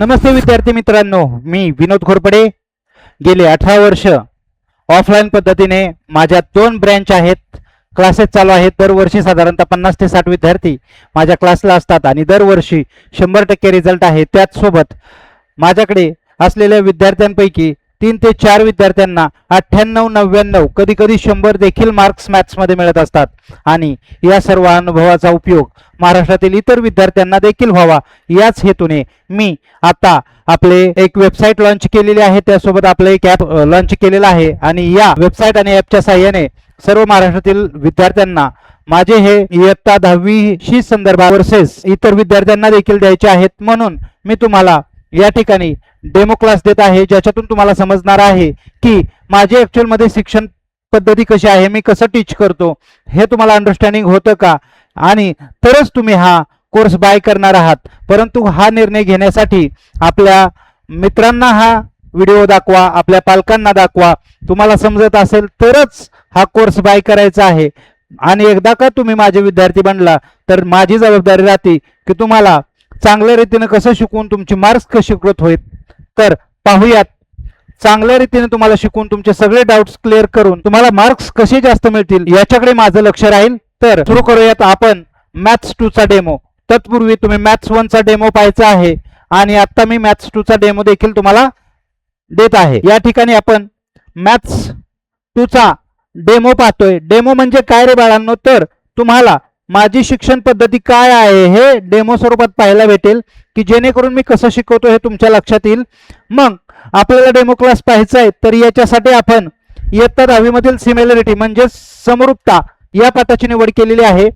नमस्ते विद्यार्थी मित्रांनो, मी विनोद घोरपडे. गेले 18 वर्ष ऑफलाईन पद्धतीने माझ्या 2 ब्रँच आहेत, क्लासेस चालू आहेत. दरवर्षी साधारणतः 50 ते 60 विद्यार्थी माझ्या क्लासला असतात आणि दरवर्षी 100% रिझल्ट आहे. त्याचसोबत माझ्याकडे असलेल्या विद्यार्थ्यांपैकी 3 ते 4 विद्यार्थ्यांना 98, 99, कधी कधी 100 देखील मार्क्स मॅथ्समध्ये मिळत असतात. आणि या सर्व अनुभवाचा उपयोग महाराष्ट्रातील इतर विद्यार्थ्यांना देखील व्हावा याच हेतूने मी आता आपले एक वेबसाईट लॉन्च केलेली आहे, त्यासोबत आपलं एक ॲप लॉन्च केलेलं आहे. आणि या वेबसाईट आणि ॲपच्या साहाय्याने सर्व महाराष्ट्रातील विद्यार्थ्यांना माझे हे इयत्ता 10वी संदर्भात कोर्सेस इतर विद्यार्थ्यांना देखील द्यायचे आहेत. म्हणून मी तुम्हाला या ठिकाणी डेमो क्लास देत आहे, ज्याच्यातून तुम्हाला समजणार आहे की माझे ॲक्च्युअल मध्ये शिक्षण पद्धती कशी आहे, मी कसं टीच करतो, हे तुम्हाला अंडरस्टँडिंग होतं का, आणि तरच तुम्ही हा कोर्स बाय करणार आहात. परंतु हा निर्णय घेण्यासाठी आपल्या मित्रांना हा व्हिडिओ दाखवा, आपल्या पालकांना दाखवा. तुम्हाला समजत असेल तरच हा कोर्स बाय करायचा आहे. आणि एकदा का तुम्ही माझे विद्यार्थी बनला तर माझी जबाबदारी राहते की तुम्हाला चांगल्या रीतीने कसं शिकवून तुमची मार्क्स कशी ग्रोथ होईल. तर पाहूयात, चांगल्या रीतीने तुम्हाला शिकवून तुमचे सगळे डाऊट्स क्लिअर करून तुम्हाला मार्क्स कसे जास्त मिळतील याच्याकडे माझं लक्ष राहील. तर सुरू करूयात आपण मॅथ्स 2 चा डेमो. तत्पूर्वी तुम्ही मॅथ्स 1 चा डेमो पाहायचा आहे आणि आता मी मॅथ्स 2 चा डेमो देखील तुम्हाला देत आहे. या ठिकाणी आपण मॅथ्स 2 चा डेमो पाहतोय. डेमो म्हणजे काय रे बाळांनो, तर तुम्हाला माझी शिक्षण पद्धती काय आहे हे डेमो स्वरूपात पाहायला भेटेल, की जेणेकरून मी कसं शिकवतो हे तुमच्या लक्षात येईल. मग आपल्याला डेमो क्लास पाहायचा आहे, तर याच्यासाठी आपण इयत्ता 10वी मधील सिमिलॅरिटी म्हणजे समरूपता या पाठाची निवड केलेली आहे.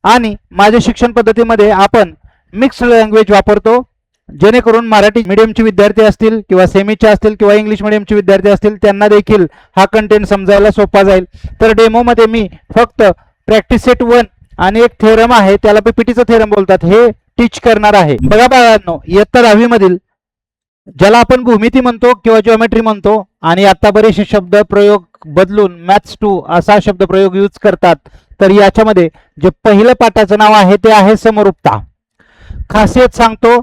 आणि माझ्या शिक्षण पद्धतीमध्ये आपण मिक्स्ड लँग्वेज वापरतो, जेणेकरून मराठी मीडियमचे विद्यार्थी असतील किंवा सेमीचे असतील किंवा इंग्लिश मीडियमचे विद्यार्थी असतील त्यांना देखील हा कंटेंट समजायला सोपा जाईल. तर डेमोमध्ये मी फक्त प्रॅक्टिस सेट 1 आणि एक थेरम आहे, त्याला पीपीटीचा थेरम बोलतात, हे टीच करणार आहे. बघा बाळांनो, इयत्ता 10वी मधील ज्याला आपण भूमिती म्हणतो किंवा जिओमेट्री म्हणतो, आणि आता बरेचसे शब्द प्रयोग बदलून मॅथ्स 2 असा शब्द प्रयोग यूज करतात. तर याच्यामध्ये जे पहिलं पाठाचं नाव आहे ते आहे समरूपता. खासियत सांगतो,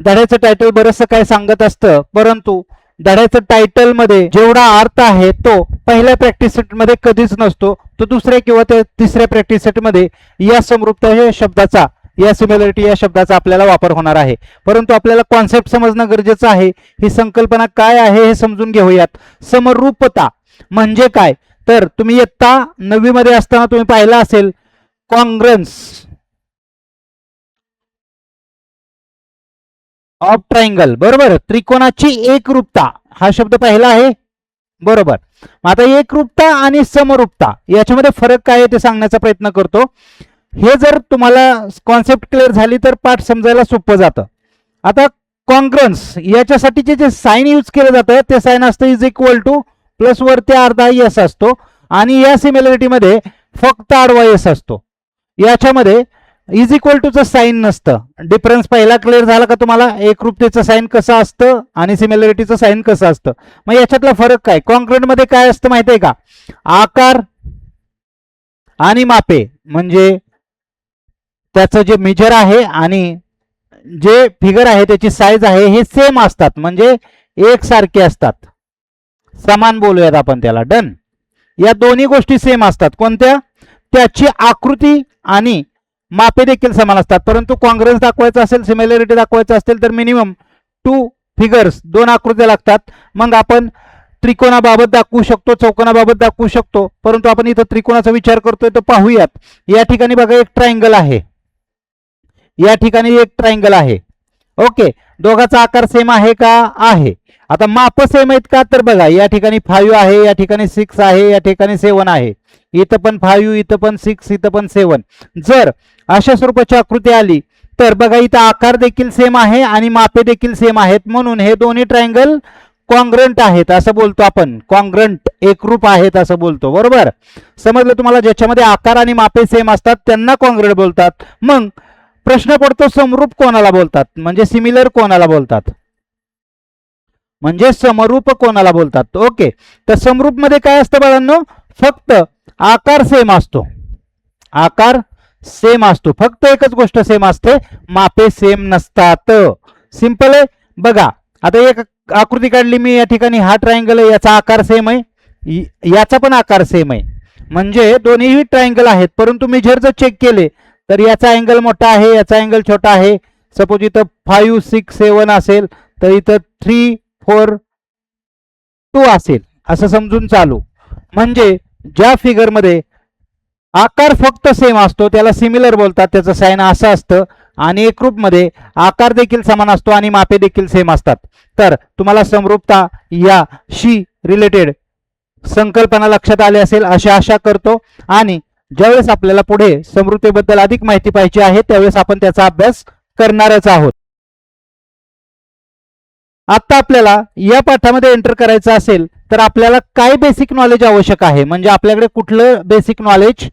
धड्याचं टायटल बरंचसं काय सांगत असतं, परंतु धड्याचं टायटल मध्ये जेवढा अर्थ आहे तो पहिल्या प्रॅक्टिस सेट मध्ये कधीच नसतो. तो दुसऱ्या किंवा तिसऱ्या प्रॅक्टिस सेट मध्ये या समरूपता या शब्दाचा, या सिमिलॅरिटी या शब्दाचा आपल्याला वापर होणार आहे. परंतु आपल्याला कॉन्सेप्ट समजणं गरजेचं आहे. ही संकल्पना काय आहे हे समजून घेऊयात. समरूपता म्हणजे काय, तर तुम्ही इयत्ता 9वी मध्ये असताना तुम्ही पाहिलं असेल कॉन्ग्रन्स ऑफ ट्रायंगल, बरोबर, त्रिकोणाची एकरूपता हा शब्द पाहिला आहे, बरोबर. आता एकरूपता आणि समरूपता याच्यामध्ये फरक काय आहे ते सांगण्याचा प्रयत्न करतो. हे जर तुम्हाला कॉन्सेप्ट क्लिअर झाली तर पाठ समजायला सोपं जातं. आता कॉन्ग्रन्स याच्यासाठीचे जे साइन यूज केलं जातं ते साइन असतं इज इक्वल टू प्लस वरती अर्धा एस असतो, आणि या सिमिलॅरिटीमध्ये फक्त आडवा एस असतो. याच्यामध्ये इज इक्वल टूचं साइन नसतं. डिफरन्स पहिला क्लिअर झाला का तुम्हाला, एकरूपतेचं साइन कसं असतं आणि सिमिलॅरिटीचं साइन कसं असतं. मग याच्यातला फरक काय, कॉन्ग्रंट मध्ये काय असतं माहिती आहे का, आकार आणि मापे म्हणजे त्याचं जे मेजर आहे आणि जे फिगर आहे त्याची साईज आहे हे सेम असतात, म्हणजे एकसारखे असतात, समान बोलूयात आपण त्याला. डन. या दोन्ही गोष्टी सेम असतात. कोणत्या, त्याची आकृती आणि मापे देखील समान असतात. परंतु कॉन्ग्रन्स दाखवायचं असेल, सिमिलॅरिटी दाखवायचं असेल तर मिनिमम 2 फिगर्स, 2 आकृत्या लागतात. मग आपण त्रिकोणाबाबत दाखवू शकतो, चौकोनाबाबत दाखवू शकतो, परंतु आपण इथं त्रिकोणाचा विचार करतोय तर पाहूयात. या ठिकाणी बघा एक ट्रायंगल आहे, या ठिकाणी एक ट्रायंगल आहे. ओके, दोघांचा आकार सेम आहे का, आहे. आता माप सेम आहेत का, तर बघा या ठिकाणी 5 आहे, या ठिकाणी 6 आहे, या ठिकाणी 7 आहे. इथं पण 5, इथं पण 6, इथं पण 7. जर अशा स्वरूपाची आकृती आली तर बघा इथं आकार देखील सेम आहे आणि मापे देखील सेम आहेत, म्हणून हे दोन्ही ट्रायंगल कॉन्ग्रंट आहेत असं बोलतो आपण. कॉन्ग्रंट एकरूप आहेत असं बोलतो, बरोबर. समजलं तुम्हाला. ज्याच्यामध्ये आकार आणि मापे सेम असतात त्यांना कॉन्ग्रंट बोलतात. मग प्रश्न पडतो समरूप कोणाला बोलतात, म्हणजे सिमिलर कोणाला बोलतात, म्हणजे समरूप कोणाला बोलतात. ओके, तर समरूप मध्ये काय असतं बाळांनो, फक्त आकार सेम असतो, आकार सेम असतो, फक्त एकच गोष्ट सेम असते, मापे सेम नसतात. सिंपल आहे. बघा आता एक आकृती काढली मी या ठिकाणी, हा ट्रायंगल आहे, याचा आकार सेम आहे, याचा पण आकार सेम आहे, म्हणजे दोन्हीही ट्रायंगल आहेत, परंतु मेजर जर चेक केले तर याचा अँगल मोठा आहे, याचा अँगल छोटा आहे. सपोज इथं 5 6 7 असेल तर इथं 3 4 2 असेल, असं समजून चालू. म्हणजे ज्या फिगरमध्ये आकार फक्त सेम असतो त्याला सिमिलर बोलतात, त्याचं साइन असं असतं. आणि एकरूपमध्ये आकार देखील समान असतो आणि मापे देखील सेम असतात. तर तुम्हाला समरूपता याशी रिलेटेड संकल्पना लक्षात आली असेल अशी आशा करतो. आणि ज्यावेळेस आपल्याला पुढे समरूपतेबद्दल अधिक माहिती पाहिजे आहे त्यावेळेस आपण त्याचा अभ्यास करणारच आहोत. आता आपल्याला या पाठामध्ये एंटर करायचं असेल तर आपल्याला काय बेसिक नॉलेज आवश्यक आहे, म्हणजे आपल्याकडे कुठलं बेसिक नॉलेज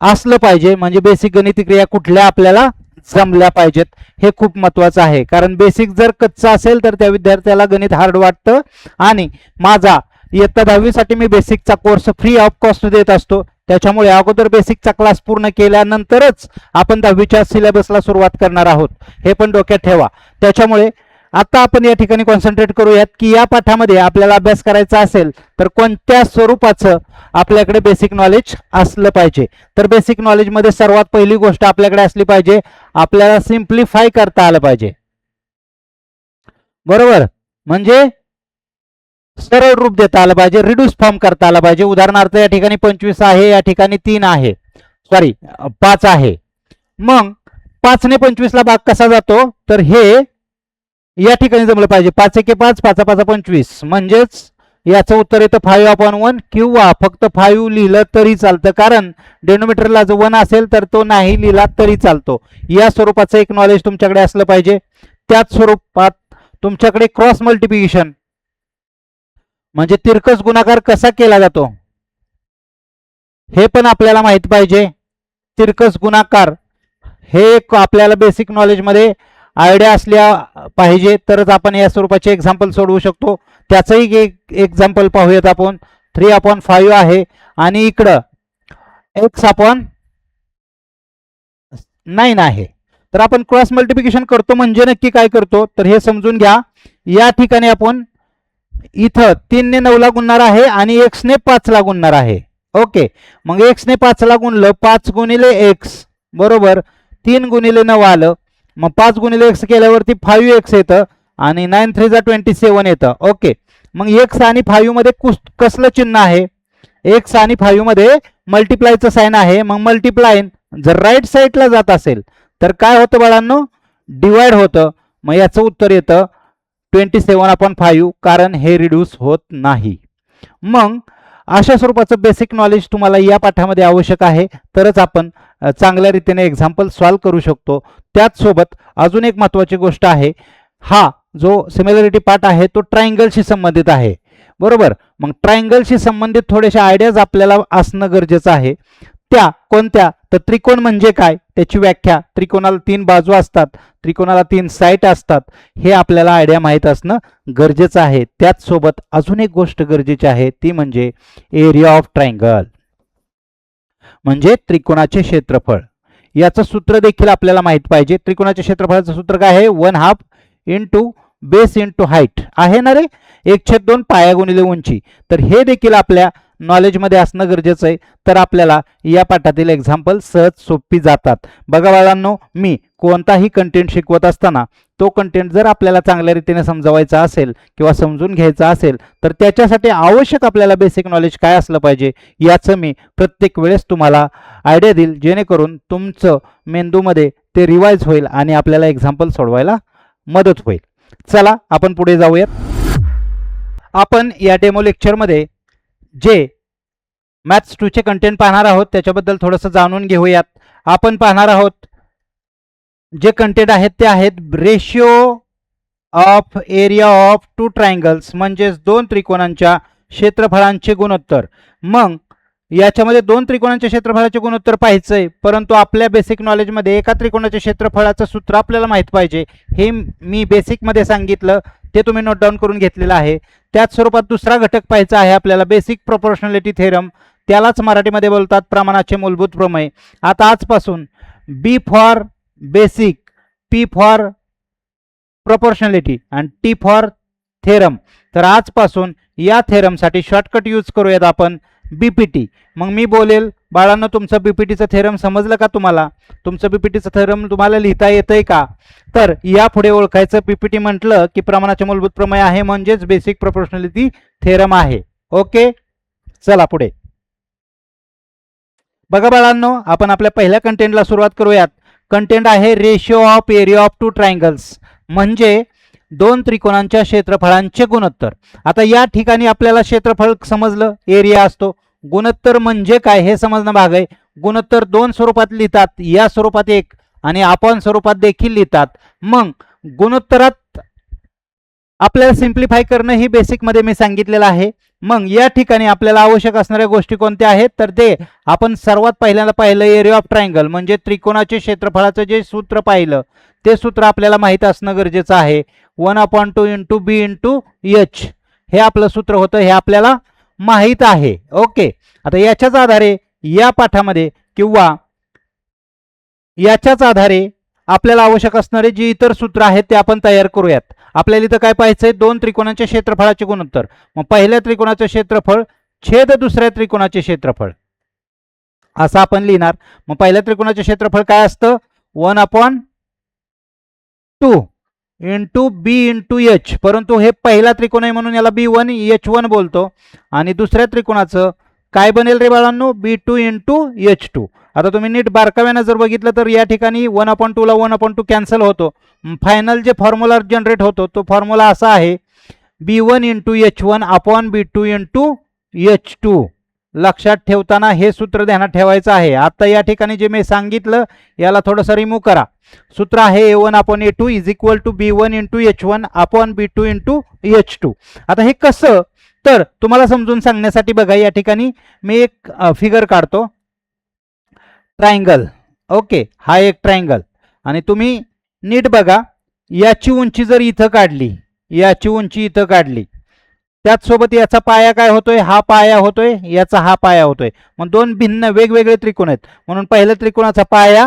असलं पाहिजे, म्हणजे बेसिक गणिती क्रिया कुठल्या आपल्याला जमल्या पाहिजेत, हे खूप महत्वाचं आहे. कारण बेसिक जर कच्चा असेल तर त्या विद्यार्थ्याला गणित हार्ड वाटतं. आणि माझा इयत्ता 10वी साठी मी बेसिकचा कोर्स फ्री ऑफ कॉस्ट देत असतो, त्याच्यामुळे अगोदर बेसिकचा क्लास पूर्ण केल्यानंतरच आपण 10वीच्या सिलेबसला सुरुवात करणार आहोत, हे पण डोक्यात ठेवा. त्याच्यामुळे आता आपण या ठिकाणी कॉन्सन्ट्रेट करूयात की या पाठामध्ये आपल्याला अभ्यास करायचा असेल तर कोणत्या स्वरूपाचं आपल्याकडे बेसिक नॉलेज असलं पाहिजे. तर बेसिक नॉलेजमध्ये सर्वात पहिली गोष्ट आपल्याकडे असली पाहिजे, आपल्याला सिम्प्लिफाय करता आलं पाहिजे. बरोबर, म्हणजे सरळ रूप देता आलं पाहिजे, रिड्यूस फॉर्म करता आला पाहिजे. उदाहरणार्थ या ठिकाणी 25 आहे, या ठिकाणी 3 आहे, सॉरी 5 आहे. मग 5 ने 25 ला भाग कसा जातो, तर हे या ठिकाणी जमलं पाहिजे. 5 एके 5, 5 5 25, म्हणजेच याचं उत्तर येतं 5/1 किंवा फक्त 5 लिहिलं तरी चालतं, कारण डेनोमिनेटरला जो 1 असेल तर तो नाही लिहिला तरी चालतो. या स्वरूपाचं एक नॉलेज तुमच्याकडे असलं पाहिजे. त्याच स्वरूपात तुमच्याकडे क्रॉस मल्टिप्लिकेशन म्हणजे तिरकस गुणाकार कसा केला जातो हे पण आपल्याला माहित पाहिजे. तिरकस गुणाकार हे एक आपल्याला बेसिक नॉलेजमध्ये आयडिया असल्या पाहिजे, तरच आपण या स्वरूपाचे एक्झाम्पल सोडवू शकतो. त्याचंही एक एक्झाम्पल पाहूयात आपण. 3/5 आहे आणि इकडं x/9 आहे. तर आपण क्रॉस मल्टिप्लिकेशन करतो म्हणजे नक्की काय करतो तर हे समजून घ्या. या ठिकाणी आपण इथं 3 ने 9 ला गुणणार आहे आणि x ने 5 ला गुणणार आहे. ओके, मग x ने 5 ला गुणलं, 5 गुणिले x बरोबर 3 गुणिले 9 आलं. मग 5 गुणिले x केल्यावरती 5x येतं आणि 9 3 जा 27 येतं. ओके, मग x आणि 5 मध्ये कसलं चिन्ह आहे, x आणि 5 मध्ये मल्टिप्लायचं साइन आहे. मग मल्टिप्लाय जर राईट साईडला जात असेल तर काय होतं बाळांनो, डिवाइड होतं. मग याचं उत्तर येतं 27/5, कारण हे रिड्यूस होत नाही. मग अशा स्वरूपाचं बेसिक नॉलेज तुम्हाला या पाठामध्ये आवश्यक आहे, तरच आपण चांगल्या रीतीने एक्झाम्पल सॉल्व करू शकतो. त्याचसोबत अजून एक महत्त्वाची गोष्ट आहे, हा जो सिमिलरिटी पार्ट आहे तो ट्रायंगलशी संबंधित आहे. बरोबर, मग ट्रायंगलशी संबंधित थोडेसे आयडियाज आपल्याला असणं गरजेचं आहे. त्या कोणत्या, तर त्रिकोण म्हणजे काय त्याची व्याख्या, त्रिकोणाला 3 बाजू असतात, त्रिकोणाला 3 साईड असतात, हे आपल्याला आयडिया माहीत असणं गरजेचं आहे. त्याचसोबत अजून एक गोष्ट गरजेची आहे ती म्हणजे एरिया ऑफ ट्रायंगल, म्हणजे त्रिकोणाचे क्षेत्रफळ. याचं सूत्र देखील आपल्याला माहित पाहिजे. त्रिकोणाच्या क्षेत्रफळाचं सूत्र काय आहे, 1/2 इंटू बेस इंटू हाईट आहे ना रे, 1/2 पाया गुणिले उंची. तर हे देखील आपल्या नॉलेजमध्ये असणं गरजेचं आहे, तर आपल्याला या पाठातील एक्झाम्पल सहज सोपी जातात. बघा बाळांनो, मी कोणताही कंटेंट शिकवत असताना तो कंटेंट जर आपल्याला चांगल्या रीतीने समजवायचा असेल किंवा समजून घ्यायचा असेल तर त्याच्यासाठी आवश्यक आपल्याला बेसिक नॉलेज काय असलं पाहिजे याचं मी प्रत्येक वेळेस तुम्हाला आयडिया देईल, जेणेकरून तुमचं मेंदूमध्ये ते रिवाइज होईल आणि आपल्याला एक्झाम्पल सोडवायला मदत होईल. चला आपण पुढे जाऊयात. आपण या डेमो लेक्चरमध्ये जे मॅथ्स 2 चे कंटेंट पाहणार आहोत त्याच्याबद्दल थोडंसं जाणून घेऊयात. आपण पाहणार आहोत जे कंटेंट आहेत ते आहेत ratio of area of 2 triangles, म्हणजेच 2 त्रिकोणांच्या क्षेत्रफळांचे गुणोत्तर. मग याच्यामध्ये 2 त्रिकोणांच्या क्षेत्रफळाचे गुणोत्तर पाहायचंय, परंतु आपल्या बेसिक नॉलेजमध्ये एका त्रिकोणाच्या क्षेत्रफळाचं सूत्र आपल्याला माहित पाहिजे. हे मी बेसिकमध्ये सांगितलं, ते तुम्ही नोट डाऊन करून घेतलेलं आहे. त्याच स्वरूपात दुसरा घटक पाहायचा आहे आपल्याला, बेसिक प्रोपोर्शनॅलिटी थेरम, त्यालाच मराठीमध्ये बोलतात प्रमाणाचे मूलभूत प्रमेय. आता आजपासून B for basic, P for proportionality आणि टी फॉर थेरम. तर आजपासून या थेरमसाठी शॉर्टकट यूज करूयात आपण बीपीटी. मग मी बोलेल बाळांनो तुमचं बीपीटीचं थेरम समजलं का तुम्हाला? तुमचं बीपीटीचं थेरम तुम्हाला लिहिता येतंय का? तर यापुढे ओळखायचं बीपीटी म्हटलं की प्रमाणाचे मूलभूत प्रमेय आहे म्हणजेच बेसिक प्रपोर्शनॅलिटी थेरम आहे. ओके, चला पुढे बघा बाळांनो, आपण आपल्या पहिल्या कंटेंटला सुरुवात करूयात. कंटेंट आहे ratio of area of two triangles, म्हणजे दोन त्रिकोणांच्या क्षेत्रफळांचे गुणोत्तर. आता या ठिकाणी आपल्याला क्षेत्रफळ समजलं, एरिया असतो. गुणोत्तर म्हणजे काय हे समजणं भाग आहे. गुणोत्तर दोन स्वरूपात लिहितात, या स्वरूपात एक आणि अपॉन स्वरूपात देखील लिहितात. मग गुणोत्तरात आपल्याला सिंप्लिफाय करणं ही बेसिकमध्ये मी सांगितलेलं आहे. मग या ठिकाणी आपल्याला आवश्यक असणाऱ्या गोष्टी कोणत्या आहेत तर ते आपण सर्वात पहिल्यांदा पाहिलं एरिया ऑफ ट्रायंगल म्हणजे त्रिकोणाचे क्षेत्रफळाचं जे सूत्र पाहिलं ते सूत्र आपल्याला माहीत असणं गरजेचं आहे. 1/2 इंटू बी इंटू एच हे आपलं सूत्र होतं, हे आपल्याला माहीत आहे. ओके, आता याच्याच आधारे या पाठामध्ये किंवा याच्याच आधारे आपल्याला आवश्यक असणारे जे इतर सूत्र आहेत ते आपण तयार करूयात. आपल्याला इथं काय पाहायचंय, दोन त्रिकोणांच्या क्षेत्रफळाचे गुणोत्तर. मग पहिल्या त्रिकोणाचे क्षेत्रफळ छेद दुसऱ्या त्रिकोणाचे क्षेत्रफळ असं आपण लिहिणार. मग पहिल्या त्रिकोणाचे क्षेत्रफळ काय असतं 1/2 इंटू बी इंटू एच, परंतु हे पहिला त्रिकोण आहे म्हणून याला B1 H1 बोलतो. आणि दुसऱ्या त्रिकोणाचं काय बनेल रे बाळांनो B2 इंटू H2. आता तुम्ही नीट बारकाव्यानं जर बघितलं तर या ठिकाणी 1/2 ला 1/2 कॅन्सल होतो. फायनल जे फॉर्म्युला जनरेट होतो तो फॉर्म्युला असा आहे B1 into H1 upon B2 into H2. लक्षात ठेवताना हे सूत्र ध्यानात ठेवायचं आहे. आता या ठिकाणी जे मी सांगितलं याला थोडंसं रिमूव्ह करा. सूत्र आहे A1 upon A2 is equal to B1 into H1 upon B2 into H2. आता हे कसं तर तुम्हाला समजून सांगण्यासाठी बघा या ठिकाणी मी एक फिगर काढतो. ट्रायंगल, ओके, हा एक ट्रायंगल आणि तुम्ही नीट बघा याची उंची जर इथं काढली, याची उंची इथं काढली, त्याचसोबत याचा पाया काय होतोय, हा पाया होतोय, याचा हा पाया होतोय. मग दोन भिन्न वेगवेगळे त्रिकोण आहेत म्हणून पहिल्या त्रिकोणाचा पाया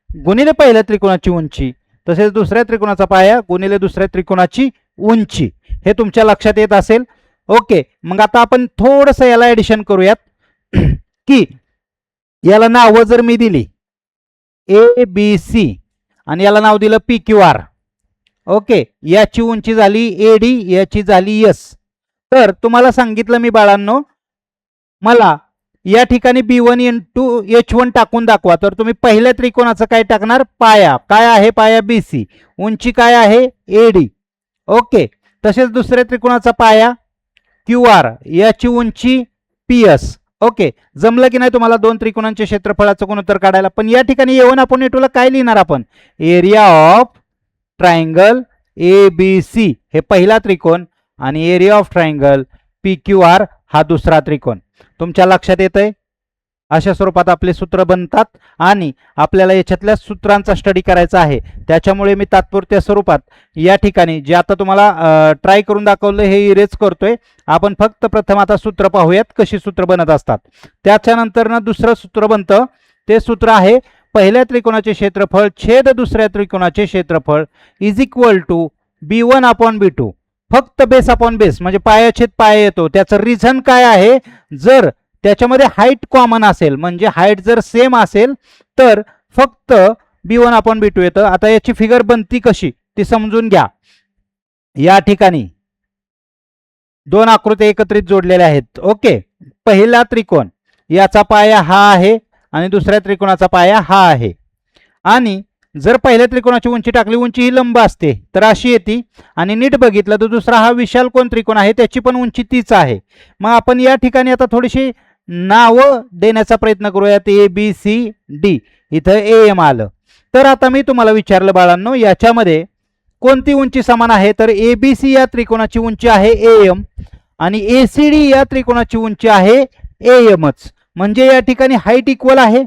गुणिले पहिल्या त्रिकोणाची उंची, तसेच दुसऱ्या त्रिकोणाचा पाया गुणिले दुसऱ्या त्रिकोणाची उंची, हे तुमच्या लक्षात येत असेल. ओके, मग आता आपण थोडंसं याला ऍडिशन करूयात की याला नावं जर मी दिली ABC आणि याला नाव दिलं PQR. ओके, याची उंची झाली AD, याची झाली S. तर तुम्हाला सांगितलं मी बाळांनो मला या ठिकाणी B1 इंटू H1 टाकून दाखवा. तर तुम्ही पहिल्या त्रिकोणाचं काय टाकणार, पाया काय आहे, पाया BC, उंची काय आहे AD. ओके, तसेच दुसऱ्या त्रिकोणाचा पाया QR, याची उंची PS. ओके, जमलं की नाही तुम्हाला दोन त्रिकोणांच्या क्षेत्रफळाचं गुणोत्तर काढायला. पण या ठिकाणी A1 अपॉन A2 ला काय लिहिणार आपण, एरिया ऑफ ट्रायंगल ABC हे पहिला त्रिकोण आणि एरिया ऑफ ट्रायंगल PQR हा दुसरा त्रिकोण. तुमच्या लक्षात येतंय? अशा स्वरूपात आपले सूत्र बनतात आणि आपल्याला याच्यातल्या सूत्रांचा स्टडी करायचा आहे. त्याच्यामुळे मी तात्पुरत्या स्वरूपात या ठिकाणी जे आता तुम्हाला ट्राय करून दाखवलं हे इरेज करतोय. आपण फक्त प्रथम आता सूत्र पाहूयात कशी सूत्र बनत असतात. त्याच्यानंतर ना दुसरं सूत्र बनतं, ते सूत्र आहे पहिल्या त्रिकोणाचे क्षेत्रफळ छेद दुसऱ्या त्रिकोणाचे क्षेत्रफळ is equal to B1 upon B2. फक्त बेस अपॉन बेस म्हणजे पाया छेद पाया येतो. त्याचं रिझन काय आहे, जर त्याच्यामध्ये हाईट कॉमन असेल म्हणजे हाईट जर सेम असेल तर फक्त B1 अपॉन B2 येतं. आता याची फिगर बनती कशी ती समजून घ्या. या ठिकाणी दोन आकृत्या एकत्रित जोडलेल्या आहेत. ओके, पहिला त्रिकोण याचा पाया हा आहे आणि दुसऱ्या त्रिकोणाचा पाया हा आहे. आणि जर पहिल्या त्रिकोणाची उंची टाकली, उंची ही लंब असते तर अशी येते. आणि नीट बघितलं तर दुसरा हा विशाल कोण त्रिकोण आहे त्याची पण उंची तीच आहे. मग आपण या ठिकाणी आता थोडीशी नावं देण्याचा प्रयत्न करूयात. ABCD, इथं AM आलं. तर आता मी तुम्हाला विचारलं बाळांनो याच्यामध्ये कोणती उंची समान आहे, तर ABC या त्रिकोणाची उंची आहे AM आणि ACD या त्रिकोणाची उंची आहे AMच. म्हणजे या ठिकाणी हाईट इक्वल आहे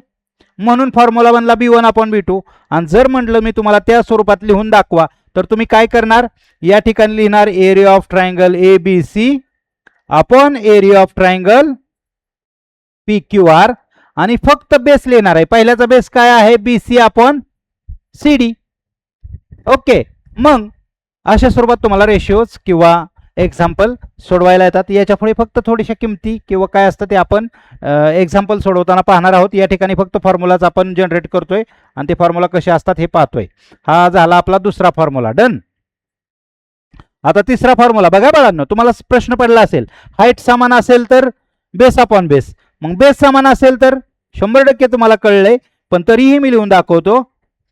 म्हणून फॉर्म्युला बनला B1 अपॉन B2. आणि जर म्हटलं मी तुम्हाला त्या स्वरूपात लिहून दाखवा तर तुम्ही काय करणार, या ठिकाणी लिहिणार area of triangle ABC upon area of triangle PQR आणि फक्त बेस लिहिणार आहे. पहिल्याचा बेस काय आहे BC अपॉन CD. ओके, मग अशा स्वरूपात तुम्हाला रेशिओज किंवा एक्झाम्पल सोडवायला येतात. याच्या पुढे फक्त थोड्याशा किमती किंवा काय असतं ते आपण एक्झाम्पल सोडवताना पाहणार आहोत. या ठिकाणी फक्त फॉर्म्युलाच आपण जनरेट करतोय आणि ते फॉर्म्युला कसे असतात हे पाहतोय. हा झाला आपला दुसरा फॉर्म्युला. डन. आता तिसरा फॉर्म्युला बघा बाळांनो, तुम्हाला प्रश्न पडला असेल हाईट समान असेल तर बेस अपॉन बेस. मग बेस समान असेल तर 100% तुम्हाला कळलंय, पण तरीही मी लिहून दाखवतो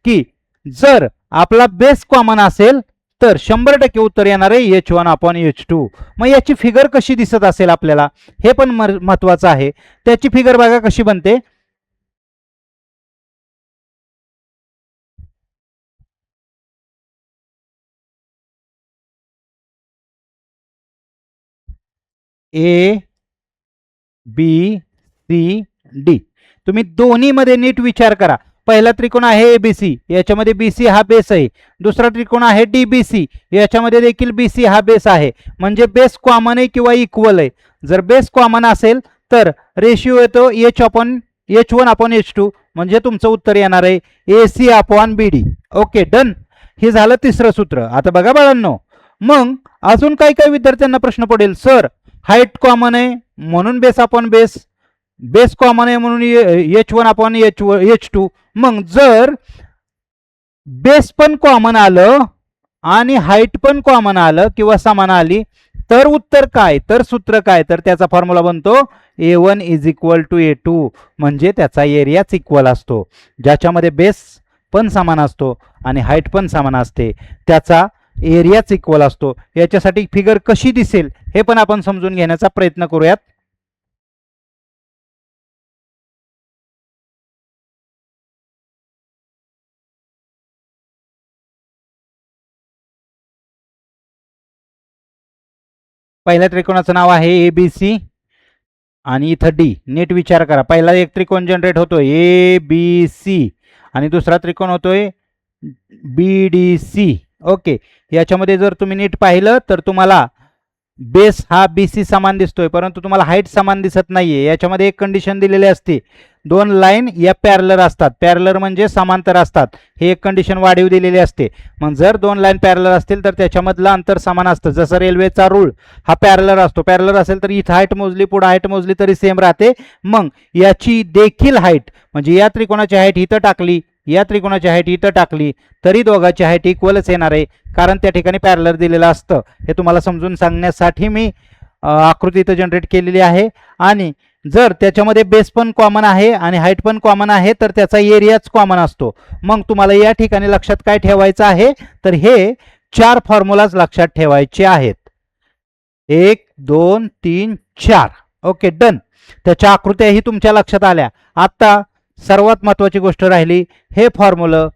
की जर आपला बेस कॉमन असेल तर 100% उत्तर येणार आहे H1 अपॉन H2. मग याची फिगर कशी दिसत असेल आपल्याला हे पण महत्वाचं आहे. त्याची फिगर बघा कशी बनते. A B C D. तुम्ही दोन्ही मध्ये नीट विचार करा. पहिला त्रिकोण आहे एबीसी, याच्यामध्ये बीसी हा बेस आहे. दुसरा त्रिकोण आहे डीबीसी, याच्यामध्ये देखील बीसी हा बेस आहे. म्हणजे बेस कॉमन आहे किंवा इक्वल आहे. जर बेस कॉमन असेल तर रेशिओ येतो H1 अपॉन H2, म्हणजे तुमचं उत्तर येणार आहे AC upon BD. Okay done. हे झालं तिसरं सूत्र. आता बघा बाळांनो, मग अजून काही काही विद्यार्थ्यांना प्रश्न पडेल, सर हाईट कॉमन आहे म्हणून base upon base, base common आहे म्हणून H1 अपॉन H2. मग जर बेस पण कॉमन आलं आणि हाईट पण कॉमन आलं किंवा समान आली तर उत्तर काय, तर सूत्र काय, तर त्याचा फॉर्म्युला बनतो A1 is equal to A2. म्हणजे त्याचा एरियाच इक्वल असतो. ज्याच्यामध्ये बेस पण समान असतो आणि हाईट पण समान असते त्याचा एरियाच इक्वल असतो. याच्यासाठी फिगर कशी दिसेल हे पण आपण समजून घेण्याचा प्रयत्न करूयात. पहिल्या त्रिकोणाचं नाव आहे एबीसी आणि इथं डी. नीट विचार करा. पहिला एक त्रिकोण जनरेट होतोय एबीसी आणि दुसरा त्रिकोण होतोय बीडीसी. ओके, याच्यामध्ये जर तुम्ही नीट पाहिलं तर तुम्हाला बेस हा बीसी समान दिसतोय, परंतु तुम्हाला हाईट समान दिसत नाहीये. याच्यामध्ये एक कंडिशन दिलेली असते, दोन लाईन या पॅरलर असतात. पॅरलर म्हणजे समांतर असतात. हे एक कंडिशन वाढीव दिलेली असते. मग जर दोन लाईन पॅरलर असतील तर त्याच्यामधलं अंतर समान असतं. जसं रेल्वेचा रूळ हा पॅरलर असतो. पॅरलर असेल तर इथं हाईट मोजली पुढे हाईट मोजली तरी सेम राहते. मग याची देखील हाईट म्हणजे या त्रिकोणाची हाईट इथं टाकली, या त्रिकोणाची हाईट इथं टाकली तरी दोघांची हाईट इक्वलच येणार आहे, कारण त्या ठिकाणी पॅरलर दिलेलं असतं. हे तुम्हाला समजून सांगण्यासाठी मी आकृती इथं जनरेट केलेली आहे. आणि जर त्याच्यामध्ये बेस पण कॉमन आहे आणि हाईट पण कॉमन आहे तर त्याचा एरियाच कॉमन असतो. मग तुम्हाला या ठिकाणी लक्षात काय ठेवायचं आहे, तर हे 4 फॉर्म्युलाज लक्षात ठेवायचे आहेत. 1 2 3 4. Okay done. त्याच्या आकृत्याही तुमच्या लक्षात आल्या. आता सर्वात महत्त्वाची गोष्ट राहिली, हे फॉर्म्युला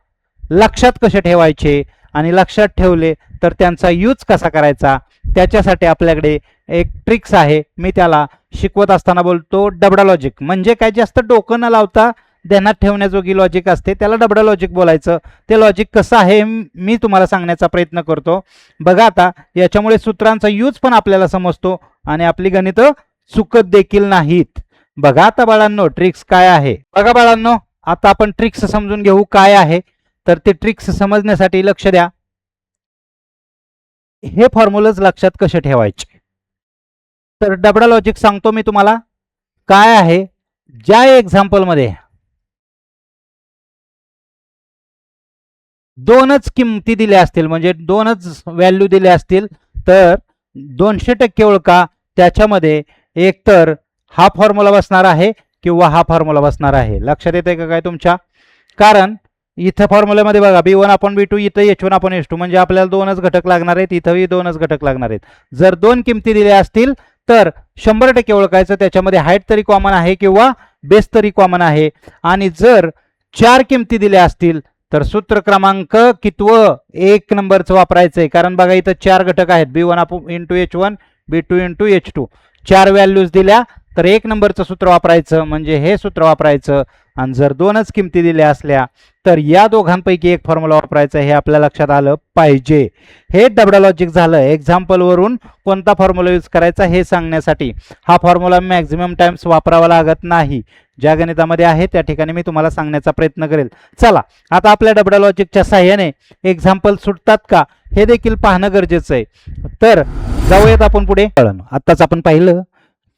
लक्षात कसे ठेवायचे आणि लक्षात ठेवले तर त्यांचा यूज कसा करायचा. त्याच्यासाठी आपल्याकडे एक ट्रिक्स आहे. मी त्याला शिकवत असताना बोलतो डबडा लॉजिक. म्हणजे काय, जास्त डोकं न लावता ध्यानात ठेवण्याजोगी लॉजिक असते, त्याला डबडा लॉजिक बोलायचं. ते लॉजिक कसं आहे मी तुम्हाला सांगण्याचा प्रयत्न करतो. बघा आता याच्यामुळे सूत्रांचा यूज पण आपल्याला समजतो आणि आपली गणितं चुकत देखील नाहीत. बघा आता बाळांनो ट्रिक्स काय आहे. बघा बाळांनो, आता आपण ट्रिक्स समजून घेऊ काय आहे. तर ते ट्रिक्स समजण्यासाठी लक्ष द्या. हे फॉर्म्युलाज लक्षात कसे ठेवायचे, तर डबडा लॉजिक सांगतो मी तुम्हाला काय आहे. ज्या एक्झाम्पल मध्ये दोनच किमती दिल्या असतील म्हणजे दोनच व्हॅल्यू दिल्या असतील तर 200% ओळखा. त्याच्यामध्ये एकतर हा फॉर्म्युला बसणार आहे किंवा हा फॉर्म्युला बसणार आहे. लक्षात येते का काय तुमच्या, कारण इथं फॉर्म्युल्यामध्ये बघा B1 अपॉन B2, इथं H1 अपॉन H2, म्हणजे आपल्याला दोनच घटक लागणार आहेत, इथंही दोनच घटक लागणार आहेत. जर दोन किमती दिल्या असतील तर 100% ओळखायचं त्याच्यामध्ये हाईट तरी कॉमन आहे किंवा बेस तरी कॉमन आहे. आणि जर 4 किमती दिल्या असतील तर सूत्र क्रमांक कितवं, 1 नंबरचं वापरायचं आहे. कारण बघा इथं 4 घटक आहेत, B1 into H1, B2 into H2. 4 values दिल्या तर 1 नंबरचं सूत्र वापरायचं, म्हणजे हे सूत्र वापरायचं. आणि जर दोनच किमती दिल्या असल्या तर या दोघांपैकी एक फॉर्म्युला वापरायचा हे आपल्या लक्षात आलं पाहिजे. हे डबडा लॉजिक झालं. एक्झाम्पलवरून कोणता फॉर्म्युला यूज करायचा हे सांगण्यासाठी. हा फॉर्म्युला मॅक्झिमम टाइम्स वापरावा लागत नाही. ज्या गणितामध्ये आहे त्या ठिकाणी मी तुम्हाला सांगण्याचा प्रयत्न करेल. चला आता आपल्या डबडा लॉजिकच्या साहाय्याने एक्झाम्पल सुटतात का हे देखील पाहणं गरजेचं आहे. तर जाऊयात आपण पुढे. आत्ताच आपण पाहिलं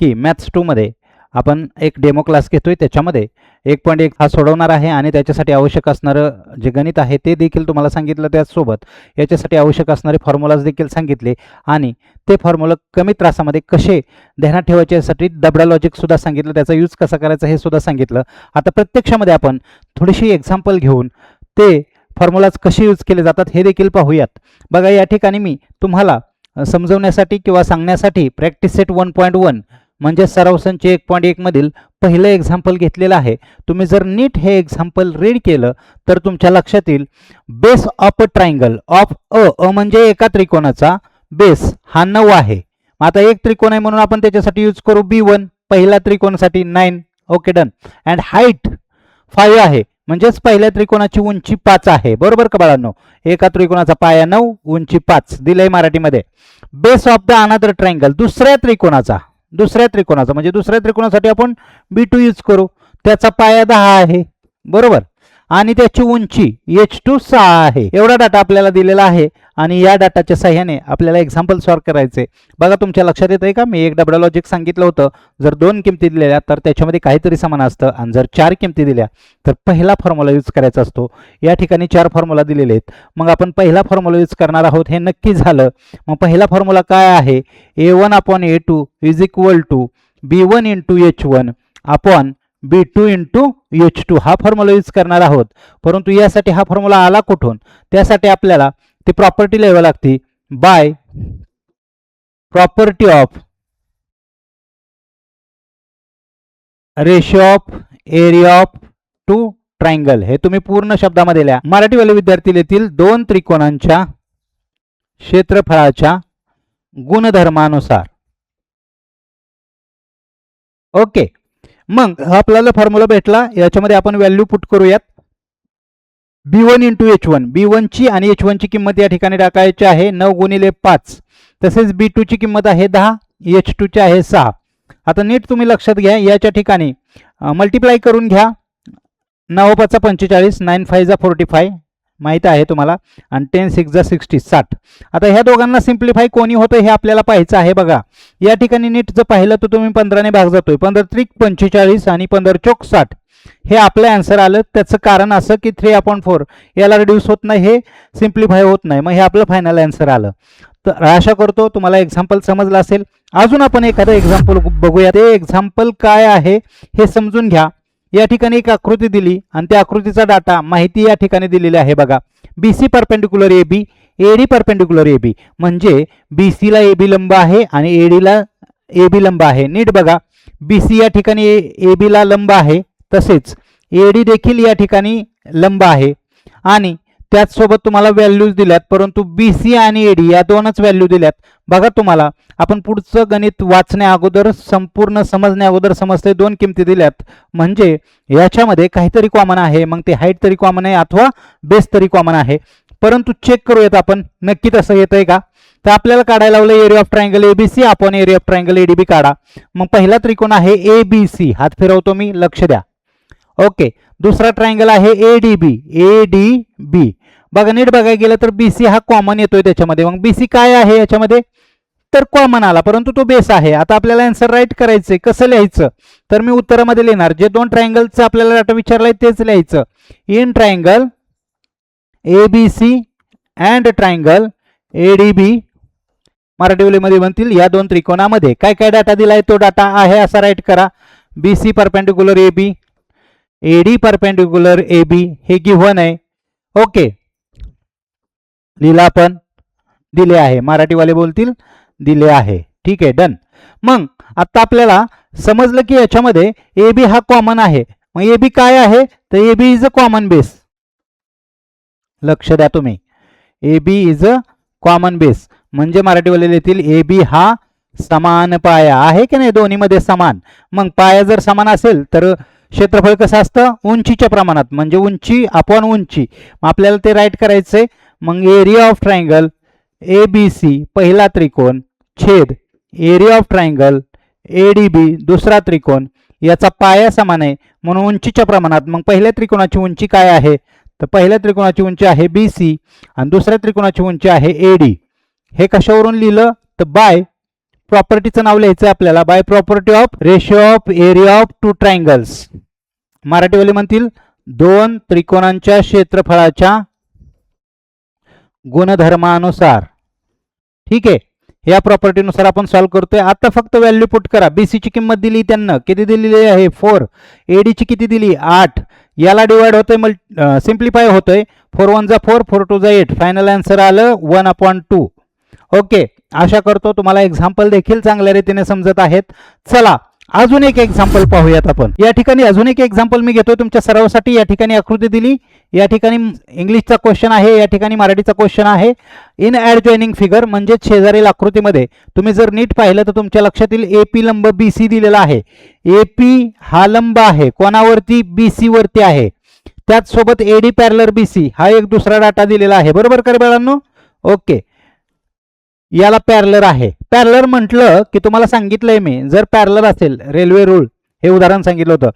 की मॅथ्स 2 मध्ये आपण एक डेमो क्लास घेतोय. त्याच्यामध्ये 1.1 हा सोडवणार आहे आणि त्याच्यासाठी आवश्यक असणारं जे गणित आहे ते देखील तुम्हाला सांगितलं. त्याचसोबत याच्यासाठी आवश्यक असणारे फॉर्म्युलाज देखील सांगितले आणि ते फॉर्म्युला कमी त्रासामध्ये कसे ध्यानात ठेवायचे यासाठी डबडा लॉजिक सुद्धा सांगितलं. त्याचा यूज कसा करायचा हे सुद्धा सांगितलं. आता प्रत्यक्षामध्ये आपण थोडीशी एक्झाम्पल घेऊन ते फॉर्म्युलाज कसे यूज केले जातात हे देखील पाहूयात. बघा या ठिकाणी मी तुम्हाला समजवण्यासाठी किंवा सांगण्यासाठी प्रॅक्टिस सेट 1.1 म्हणजे सराव संच 1.1 मधील पहिलं एक्झाम्पल घेतलेलं आहे. तुम्ही जर नीट हे एक्झाम्पल रीड केलं तर तुमच्या लक्षात येईल. Base of a triangle of a म्हणजे एका त्रिकोणाचा बेस हा 9 आहे. आता एक त्रिकोण आहे म्हणून आपण त्याच्यासाठी यूज करू B1. पहिल्या त्रिकोणासाठी 9. Okay done. अँड हाईट 5 आहे म्हणजेच पहिल्या त्रिकोणाची उंची 5 आहे. बरोबर का बाळांनो. एका त्रिकोणाचा पाया 9 उंची 5 दिलंय मराठीमध्ये. Base of the another triangle दुसऱ्या त्रिकोणाचा म्हणजे दुसऱ्या त्रिकोणासाठी आपण B2 यूज करू. त्याचा पाया 10 आहे. बरोबर. आणि त्याची उंची H2 6 आहे. एवढा डाटा आपल्याला दिलेला आहे आणि या डाटाच्या साहाय्याने आपल्याला एक्झाम्पल सॉल्व करायचे. बघा तुमच्या लक्षात येतंय का. मी एक डबडा लॉजिक सांगितलं होतं. जर 2 किमती दिलेल्या तर त्याच्यामध्ये काहीतरी समान असतं आणि जर 4 किमती दिल्या तर पहिला फॉर्म्युला यूज करायचा असतो. या ठिकाणी 4 फॉर्म्युला दिलेले आहेत. मग आपण पहिला फॉर्म्युला यूज करणार आहोत हे नक्की झालं. मग पहिला फॉर्म्युला काय आहे. A1/A2 is equal to B1 × H1 upon B2 × H2 हा फॉर्म्युला यूज करणार आहोत. परंतु यासाठी हा फॉर्म्युला आला कुठून. त्यासाठी आपल्याला ती प्रॉपर्टी लिहावी लागते. By property of ratio of area of 2 triangle. हे तुम्ही पूर्ण शब्दामध्ये लिहा. मराठीवाले विद्यार्थी लिहितील 2 त्रिकोणांच्या क्षेत्रफळाच्या गुणधर्मानुसार. ओके. मग आपल्याला फॉर्म्युला भेटला. याच्यामध्ये आपण व्हॅल्यू पुट करूयात. B1 × H1 B1 ची आणि H1 ची किंमत या ठिकाणी टाकायची आहे 9 × 5. तसेच B2 ची किंमत आहे 10 H2 ची आहे 6. आता नीट तुम्ही लक्षात घ्या. याच्या ठिकाणी मल्टिप्लाय करून घ्या. 9 × 5 = 45 9 × 5 = 45 माहित आहे तुम्हाला आणि 10 × 6 = 60 60. आता ह्या दोघांना सिम्प्लिफाय कोणी होतं हे आपल्याला पाहायचं आहे. बघा या ठिकाणी नीट जर पाहिलं तर तुम्ही 15 ने भाग जातोय. 15 × 3 = 45 आणि 15 × 4 = 60. हे आपलं आन्सर आलं. त्याचं कारण असं की 3/4 याला रिड्यूस होत नाही. हे सिम्प्लिफाय होत नाही. मग हे आपलं फायनल आन्सर आलं. तर आशा करतो तुम्हाला एक्झाम्पल समजलं असेल. अजून आपण एखादं एक्झाम्पल बघूया. ते एक्झाम्पल काय आहे हे समजून घ्या. या ठिकाणी एक आकृती दिली आणि त्या आकृतीचा डाटा माहिती या ठिकाणी दिलेली आहे. बघा BC perpendicular AB AD perpendicular AB म्हणजे BC ला AB लंब आहे आणि AD ला AB लंब आहे. नीट बघा BC या ठिकाणी AB ला लंब आहे. तसेच AD देखील या ठिकाणी लंब आहे आणि त्याचसोबत तुम्हाला व्हॅल्यूज दिल्यात. परंतु BC आणि AD या दोनच व्हॅल्यू दिल्यात. बघा तुम्हाला आपण पुढचं गणित वाचण्या अगोदर संपूर्ण समजण्या अगोदर समजते 2 किमती दिल्यात म्हणजे याच्यामध्ये काहीतरी कॉमन आहे. मग ते हाईट तरी कॉमन आहे अथवा बेस तरी कॉमन आहे. परंतु चेक करूयात आपण नक्की तसं येतंय का. तर आपल्याला काढायला लावलं area of triangle ABC upon area of triangle ADB काढा. मग पहिला त्रिकोण आहे ABC. हात फिरवतो मी. लक्ष द्या. ओके. दुसरा ट्रायंगल आहे ADB. बघा नीट बघायला गेलं तर BC हा कॉमन येतोय त्याच्यामध्ये. मग BC काय आहे याच्यामध्ये तर कॉमन आला परंतु तो बेस आहे. आता आपल्याला आन्सर राईट करायचंय. कसं लिहायचं तर मी उत्तरामध्ये लिहिणार जे 2 ट्रायंगलचं आपल्याला डाटा विचारलाय तेच लिहायचं. In triangle ABC and triangle ADB मराठीमध्ये म्हणतील या 2 त्रिकोणामध्ये काय काय डाटा दिलाय तो डाटा आहे असा राईट करा. BC perpendicular AB AD perpendicular AB हे गिव्हन आहे. ओके लिहिला आपण. दिले आहे. मराठीवाले बोलतील दिले आहे. ठीक आहे डन. मग आता आपल्याला समजलं की याच्यामध्ये AB हा कॉमन आहे. मग AB काय आहे तर AB is a common base. लक्ष द्या तुम्ही. AB is a common base म्हणजे मराठीवाले लिहितील AB हा समान पाया आहे की नाही दोन्हीमध्ये समान. मग पाया जर समान असेल तर क्षेत्रफळ कसं असतं, उंचीच्या प्रमाणात, म्हणजे उंची अपॉन उंची. मग आपल्याला ते राईट करायचंय. मग area of triangle A B C पहिला त्रिकोण छेद area of triangle A D B दुसरा त्रिकोण, याचा पाया समान आहे म्हणून उंचीच्या प्रमाणात. मग पहिल्या त्रिकोणाची उंची काय आहे, तर पहिल्या त्रिकोणाची उंची आहे बी सी आणि दुसऱ्या त्रिकोणाची उंची आहे ए डी. हे कशावरून लिहिलं, तर बाय प्रॉपर्टीचं नाव लिहायचं आपल्याला, by property of ratio of area of two triangles. मराठीवाले म्हणतील दोन त्रिकोणांच्या क्षेत्रफळाच्या गुणधर्मानुसार. ठीक आहे, या प्रॉपर्टीनुसार आपण सॉल्व्ह करतोय. आता फक्त व्हॅल्यू पुट करा. बीसी ची किंमत दिली त्यांना, किती दिलेली आहे 4. एडी ची किती दिली 8. याला डिवाइड होतोय, सिम्प्लिफाय होतोय. 4 1 जा 4, 4 2 जा 8. फायनल आन्सर आलं 1/2. ओके, आशा करतो तुम्हाला एक्झाम्पल देखील चांगल्या रीतीने समजत आहेत. चला अजून एक एक्झाम्पल पाहूयात आपण. या ठिकाणी अजून एक एक्झाम्पल मी घेतोय तुमच्या सरावासाठी. या ठिकाणी आकृती दिली, या ठिकाणी इंग्लिशचा क्वेश्चन आहे, या ठिकाणी मराठीचा क्वेश्चन आहे. इन ॲडजॉइनिंग फिगर म्हणजे शेजारील आकृतीमध्ये तुम्ही जर नीट पाहिलं तर तुमच्या लक्षात येईल एपी लंब बीसी दिलेला आहे. एपी हा लंब आहे कोणावरती, बीसी वरती आहे. त्याच सोबत एडी पॅरलर बीसी हा एक दुसरा डाटा दिलेला आहे. बरोबर का रे बाळांनो? ओके, याला पॅरलर आहे. पॅरलर म्हटलं की तुम्हाला सांगितलंय मी, जर पॅरलर असेल, रेल्वे रूळ हे उदाहरण सांगितलं होतं,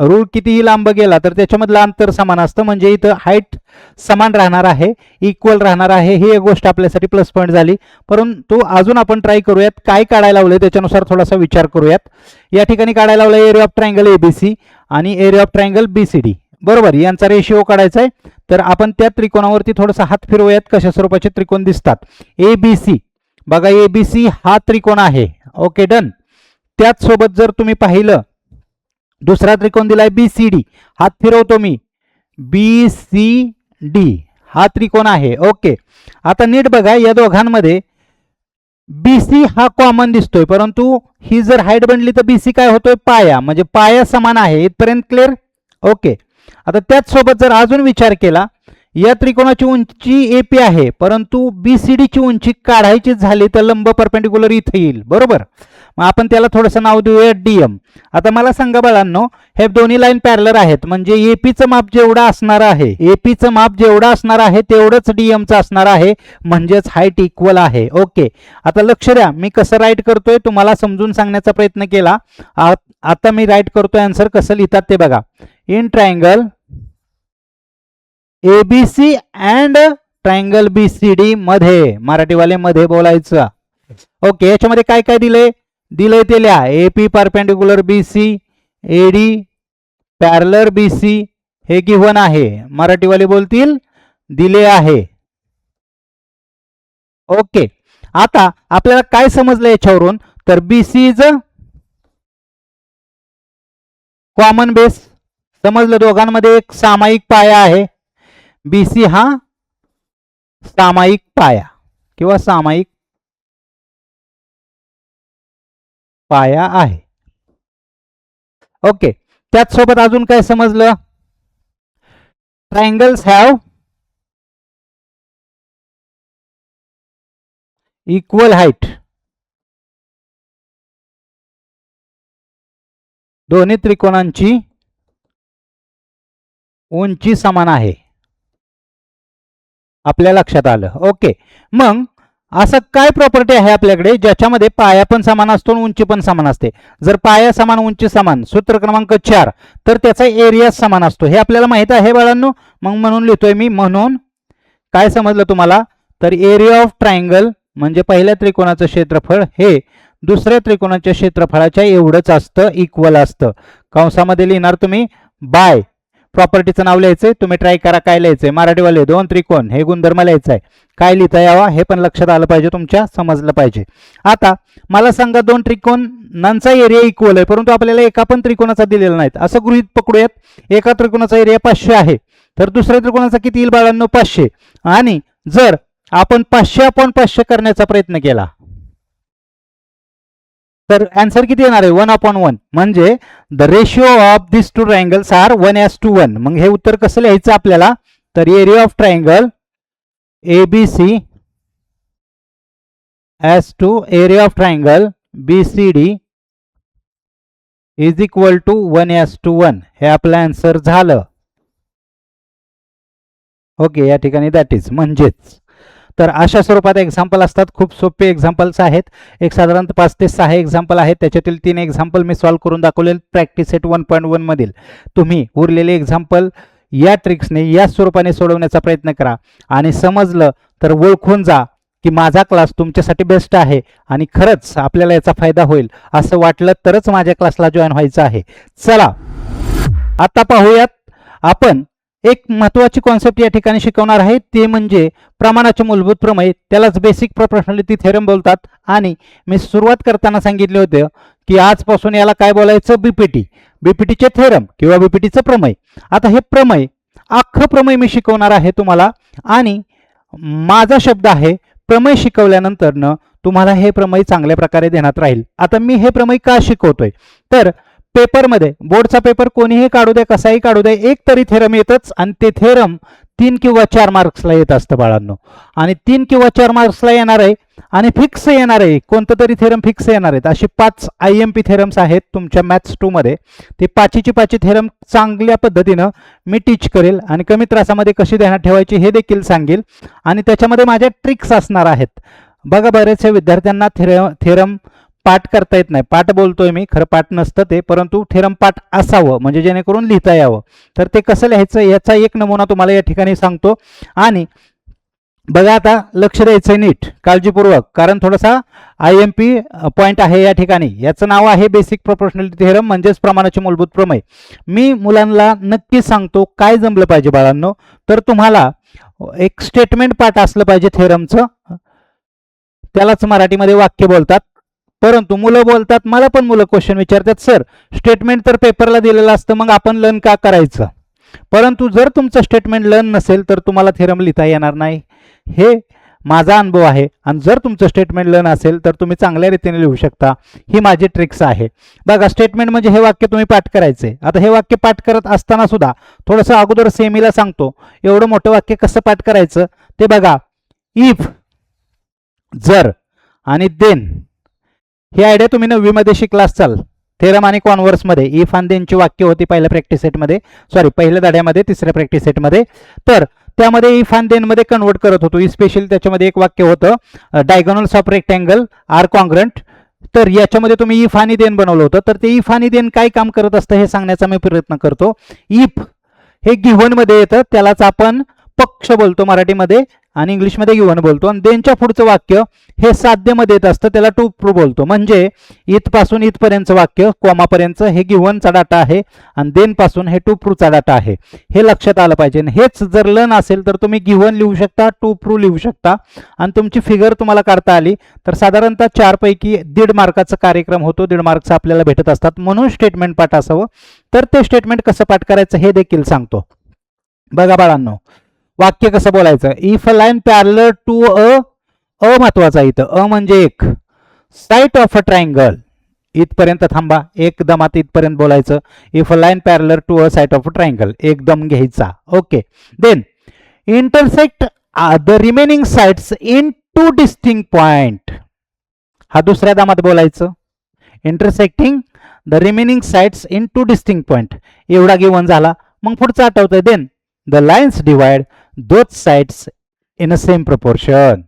रूळ कितीही लांब गेला तर त्याच्यामधलं अंतर समान असतं, म्हणजे इथं हाईट समान राहणार आहे, इक्वल राहणार आहे. ही एक गोष्ट आपल्यासाठी प्लस पॉईंट झाली. परंतु अजून आपण ट्राय करूयात काय काढायला लावलंय त्याच्यानुसार थोडासा विचार करूयात. या ठिकाणी काढायला लावलंय एरिया ऑफ ट्रायंगल एबीसी आणि एरिया ऑफ ट्रायंगल बीसीडी. बरोबर, यांचा रेशिओ काढायचा आहे. तर आपण त्या त्रिकोणावरती थोडासा हात फिरवूयात, कशा स्वरूपाचे त्रिकोण दिसतात. एबीसी बघा, एबीसी हा त्रिकोण आहे. Okay done. त्याच सोबत जर तुम्ही पाहिलं दुसरा त्रिकोण दिलाय बीसीडी, हात फिरवतो मी, बीसीडी हा त्रिकोण आहे. ओके, आता नीट बघा, या दोघांमध्ये बीसी हा कॉमन दिसतोय, परंतु ही जर हाईट बनली तर बीसी काय होतोय, पाया, म्हणजे पाया समान आहे. इथपर्यंत क्लिअर? ओके, आता त्याच सोबत जर अजून विचार केला, या त्रिकोणाची उंची एपी आहे, परंतु बीसीडी ची उंची काढायची झाली तर लंब परपेंडिक्युलर इथे येईल. बरोबर, मग आपण त्याला थोडंसं नाव देऊया डीएम. आता मला सांगा बाळांनो, हे दोन्ही लाईन पॅरलर आहेत, म्हणजे एपीचं माप जेवढं असणार आहे, एपीचं माप जेवढं असणार आहे तेवढंच डीएमचं असणार आहे, म्हणजेच हाईट इक्वल आहे. ओके, आता लक्ष द्या, मी कसं राईट करतोय तुम्हाला समजून सांगण्याचा प्रयत्न केला. आता मी राईट करतोय, आन्सर कसं लिहितात ते बघा. In triangle ABC and triangle BCD मध्ये, मराठीवाले मध्ये बोलायचं. ओके, याच्यामध्ये काय काय दिलंय ते लिहा. AP perpendicular BC, AD parallel BC हे गिव्हन आहे. मराठीवाले बोलतील दिले आहे. ओके, आता आपल्याला काय समजलं याच्यावरून, तर बीसी इज कॉमन बेस समजलं, दोघांमध्ये एक सामायिक पाया आहे. बीसी हा सामायिक पाया किंवा सामायिक पाया आहे. ओके, त्याच सोबत अजून काय समजलं, ट्रायंगल्स हॅव इक्वल हाईट. दोन्ही त्रिकोणांची उंची समान आहे, आपल्या लक्षात आलं. ओके, मग असं काय प्रॉपर्टी आहे आपल्याकडे ज्याच्यामध्ये पाया पण समान असतो आणि उंची पण समान असते. जर पाया समान उंची समान, सूत्र क्रमांक 4, तर त्याचा एरिया समान असतो. हे आपल्याला माहित आहे बाळांनो, मग म्हणून लिहितोय मी. म्हणून काय समजलं तुम्हाला, तर एरिया ऑफ ट्रायंगल म्हणजे पहिल्या त्रिकोणाचं क्षेत्रफळ हे दुसऱ्या त्रिकोणाच्या क्षेत्रफळाच्या एवढंच असतं, इक्वल असतं. कंसामध्ये लिहिणार तुम्ही बाय प्रॉपर्टीचं नाव लिहायचंय. तुम्ही ट्राय करा काय लिहायचंय. मराठीवाले दोन त्रिकोण हे गुणधर्म लिहायचा आहे. काय लिहिता यावा हे पण लक्षात आलं पाहिजे, तुमच्या समजलं पाहिजे. आता मला सांगा, दोन त्रिकोणांचा एरिया इक्वल आहे, परंतु आपल्याला एका पण त्रिकोणाचा दिलेला नाही. असं गृहीत पकडूयात, एका त्रिकोणाचा एरिया 500 आहे, तर दुसऱ्या त्रिकोणाचा किती येईल बाळांनो, 500. आणि जर आपण 500/500 करण्याचा प्रयत्न केला तर आन्सर किती येणार आहे, 1/1. म्हणजे the ratio of this two triangles are 1:1. मग हे उत्तर कसं लिहायचं आपल्याला, तर area of triangle ABC as to area of triangle BCD is equal to 1:1 हे आपलं आन्सर झालं. ओके, या ठिकाणी दॅट इज म्हणजेच. तर अशा स्वरूपात एक्झाम्पल असतात. खूप सोपे एक्झाम्पल्स आहेत. एक साधारणतः 5 ते 6 एक्झाम्पल आहेत. त्याच्यातील 3 एक्झाम्पल मी सॉल्व्ह करून दाखवले प्रॅक्टिस सेट 1.1 मधील. तुम्ही उरलेले एक्झाम्पल या ट्रिक्सने या स्वरूपाने सोडवण्याचा प्रयत्न करा आणि समजलं तर ओळखून जा की माझा क्लास तुमच्यासाठी बेस्ट आहे आणि खरंच आपल्याला याचा फायदा होईल असं वाटलं तरच माझ्या क्लासला जॉईन व्हायचं आहे. चला आता पाहूयात. आपण एक महत्त्वाची कॉन्सेप्ट या ठिकाणी शिकवणार आहे, ते म्हणजे प्रमाणाचे मूलभूत प्रमेय. त्यालाच बेसिक प्रोपोर्शनॅलिटी थेरम बोलतात. आणि मी सुरुवात करताना सांगितले होते की आजपासून याला काय बोलायचं, बीपीटीचे थेरम किंवा बीपीटीचं प्रमेय. आता हे प्रमेय अख्खं प्रमेय मी शिकवणार आहे तुम्हाला. आणि माझा शब्द आहे प्रमेय शिकवल्यानंतर तुम्हाला हे प्रमेय चांगल्या प्रकारे ध्यानात राहील. आता मी हे प्रमेय का शिकवतोय तर पेपरमध्ये बोर्डचा पेपर कोणीही काढू दे, कसाही काढू दे, एक तरी थेरम येतच आणि ते थेरम 3 किंवा 4 मार्क्सला येत असतं बाळांनो. आणि 3 किंवा 4 मार्क्सला येणार आहे आणि फिक्स येणार आहे, कोणतं तरी थेरम फिक्स येणार आहेत. असे 5 IMP थेरम्स आहेत तुमच्या मॅथ्स 2 मध्ये. ते पाचीची थेरम चांगल्या पद्धतीनं मी टीच करेल आणि कमी त्रासामध्ये कशी ध्यानात ठेवायची हे देखील सांगेल. आणि त्याच्यामध्ये माझ्या ट्रिक्स असणार आहेत. बघा, बरेचशा विद्यार्थ्यांना थेरम पाठ करता येत नाही. पाठ बोलतोय मी, खरं पाठ नसतं ते, परंतु थेरम पाठ असावं म्हणजे जेणेकरून लिहिता यावं. तर ते कसं लिहायचं याचा एक नमुना तुम्हाला या ठिकाणी सांगतो. आणि बघा, आता लक्ष द्यायचं नीट काळजीपूर्वक, कारण थोडासा IMP पॉईंट आहे या ठिकाणी. याचं नाव आहे बेसिक प्रोपोर्शनॅलिटी थेरम म्हणजेच प्रमाणाचे मूलभूत प्रमेय. मी मुलांना नक्की सांगतो काय जमलं पाहिजे बाळांनो, तर तुम्हाला एक स्टेटमेंट पाठ असलं पाहिजे थेरमचं. त्यालाच मराठीमध्ये वाक्य बोलतात. परंतु मुलं बोलतात, मला पण मुलं क्वेश्चन विचारतात, सर स्टेटमेंट तर पेपरला दिलेलं असतं, मग आपण लर्न का करायचं. परंतु जर तुमचं स्टेटमेंट लर्न नसेल तर तुम्हाला थेरम लिहिता येणार नाही. हे माझा अनुभव आहे. आणि जर तुमचं स्टेटमेंट लर्न असेल तर तुम्ही चांगल्या रीतीने लिहू शकता. ही माझी ट्रिक्स आहे. बघा, स्टेटमेंट म्हणजे हे वाक्य तुम्ही पाठ करायचे. आता हे वाक्य पाठ करत असताना सुद्धा थोडंसं अगोदर सेमीला सांगतो, एवढं मोठं वाक्य कसं पाठ करायचं ते बघा. इफ, जर आणि देन ही आयडिया तुम्ही 9वी मध्ये शिकला असाल. थेरम आणि कॉन्व्हर्स मध्ये इफ आणि देनची वाक्य होती पहिल्या प्रॅक्टिस सेटमध्ये, पहिल्या धड्यामध्ये, तिसऱ्या प्रॅक्टिस सेटमध्ये. तर त्यामध्ये इफ आणि देन मध्ये कन्वर्ट करत होतो. स्पेशली त्याच्यामध्ये एक वाक्य होतं diagonals of rectangle are congruent. तर याच्यामध्ये तुम्ही इफ आणि देन बनवलं होतं. तर ते इफ आणि देन काय काम करत असतं हे सांगण्याचा मी प्रयत्न करतो. इफ हे गिव्हन मध्ये येतं, त्यालाच आपण पक्ष बोलतो मराठीमध्ये आणि इंग्लिशमध्ये गिव्हन बोलतो. आणि देनच्या पुढचं वाक्य हे साध्यमध्ये येत असतं, त्याला टू प्रू बोलतो. म्हणजे इथपासून इथपर्यंतचं वाक्य कॉमापर्यंत हे गिव्हनचा डाटा आहे आणि देन पासून हे टू प्रूचा डाटा आहे. हे लक्षात आलं पाहिजे. हेच जर लर्न असेल तर तुम्ही गिव्हन लिहू शकता, टू प्रू लिहू शकता आणि तुमची फिगर तुम्हाला काढता आली तर साधारणतः 4 पैकी 1.5 मार्काचा कार्यक्रम होतो. 1.5 मार्क्स आपल्याला भेटत असतात. म्हणून स्टेटमेंट पाठ असावं. तर ते स्टेटमेंट कसं पाठ करायचं हे देखील सांगतो. बघा बाळांनो, वाक्य कसं बोलायचं. If a line parallel to a महत्वाचा इथं, म्हणजे एक साइड ऑफ अ ट्रायंगल. इथपर्यंत थांबा, एकदमात इथपर्यंत बोलायचं. If a line parallel to a side of a triangle, एकदम घ्यायचा. Okay, then intersect the remaining sides in 2 distinct point. हा दुसऱ्या दामात बोलायचं. Intersecting the remaining sides in 2 distinct point. एवढा गिव्हन झाला. मग पुढचं आठवतंय. Then the lines divide doth sides in a same proportion.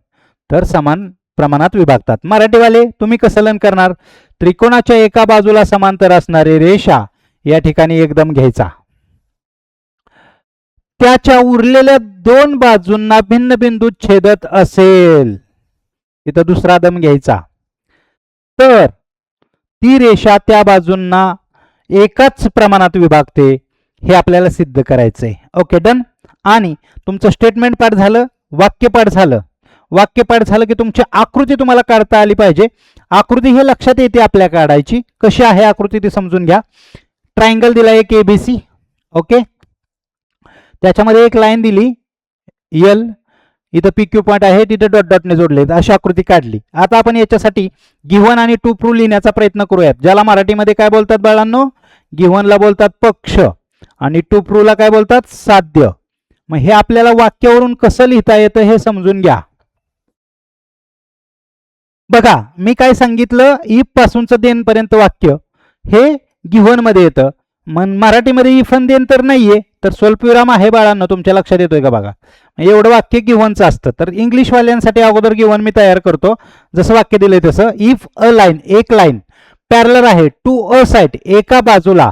तर समान प्रमाणात विभागतात. मराठीवाले तुम्ही कसं लर्न करणार. त्रिकोणाच्या एका बाजूला समांतर असणारी रेषा या ठिकाणी एकदम घ्यायचा. त्याच्या उरलेल्या 2 बाजूंना भिन्न बिंदू छेदत असेल, इथं दुसरा दम घ्यायचा. तर ती रेषा त्या बाजूंना एकाच प्रमाणात विभागते. हे आपल्याला सिद्ध करायचंय. Okay, done. आणि तुमचं स्टेटमेंट पाठ झालं, वाक्य पाठ झालं. वाक्य पाठ झालं की तुमची आकृती तुम्हाला काढता आली पाहिजे. आकृती हे लक्षात येते आपल्या काढायची. कशी आहे आकृती ते समजून घ्या. ट्रायंगल दिला एक ABC. ओके, त्याच्यामध्ये एक लाईन दिली L, इथं PQ पॉईंट आहे, तिथे डॉट डॉटने जोडले. अशी आकृती काढली. आता आपण याच्यासाठी गिव्हन आणि टू प्रू लिहिण्याचा प्रयत्न करूयात. ज्याला मराठीमध्ये काय बोलतात बाळांनो, गिव्हनला बोलतात पक्ष आणि टू प्रूला काय बोलतात, साध्य. मग हे आपल्याला वाक्यावरून कसं लिहिता येतं हे समजून घ्या. बघा, मी काय सांगितलं, इफ पासूनचं देन पर्यंत वाक्य हे गिव्हन मध्ये येतं. मग मराठीमध्ये इफ अँड देन तर नाहीये, तर स्वल्पविराम आहे बाळांनो, तुमच्या लक्षात येतोय का बघा. एवढं वाक्य गिव्हनचं असतं. तर इंग्लिशवाल्यांसाठी अगोदर गिव्हन मी तयार करतो. जसं वाक्य दिलंय तसं, इफ अ लाईन, एक लाईन पॅरलर आहे टू अ साइड, एका बाजूला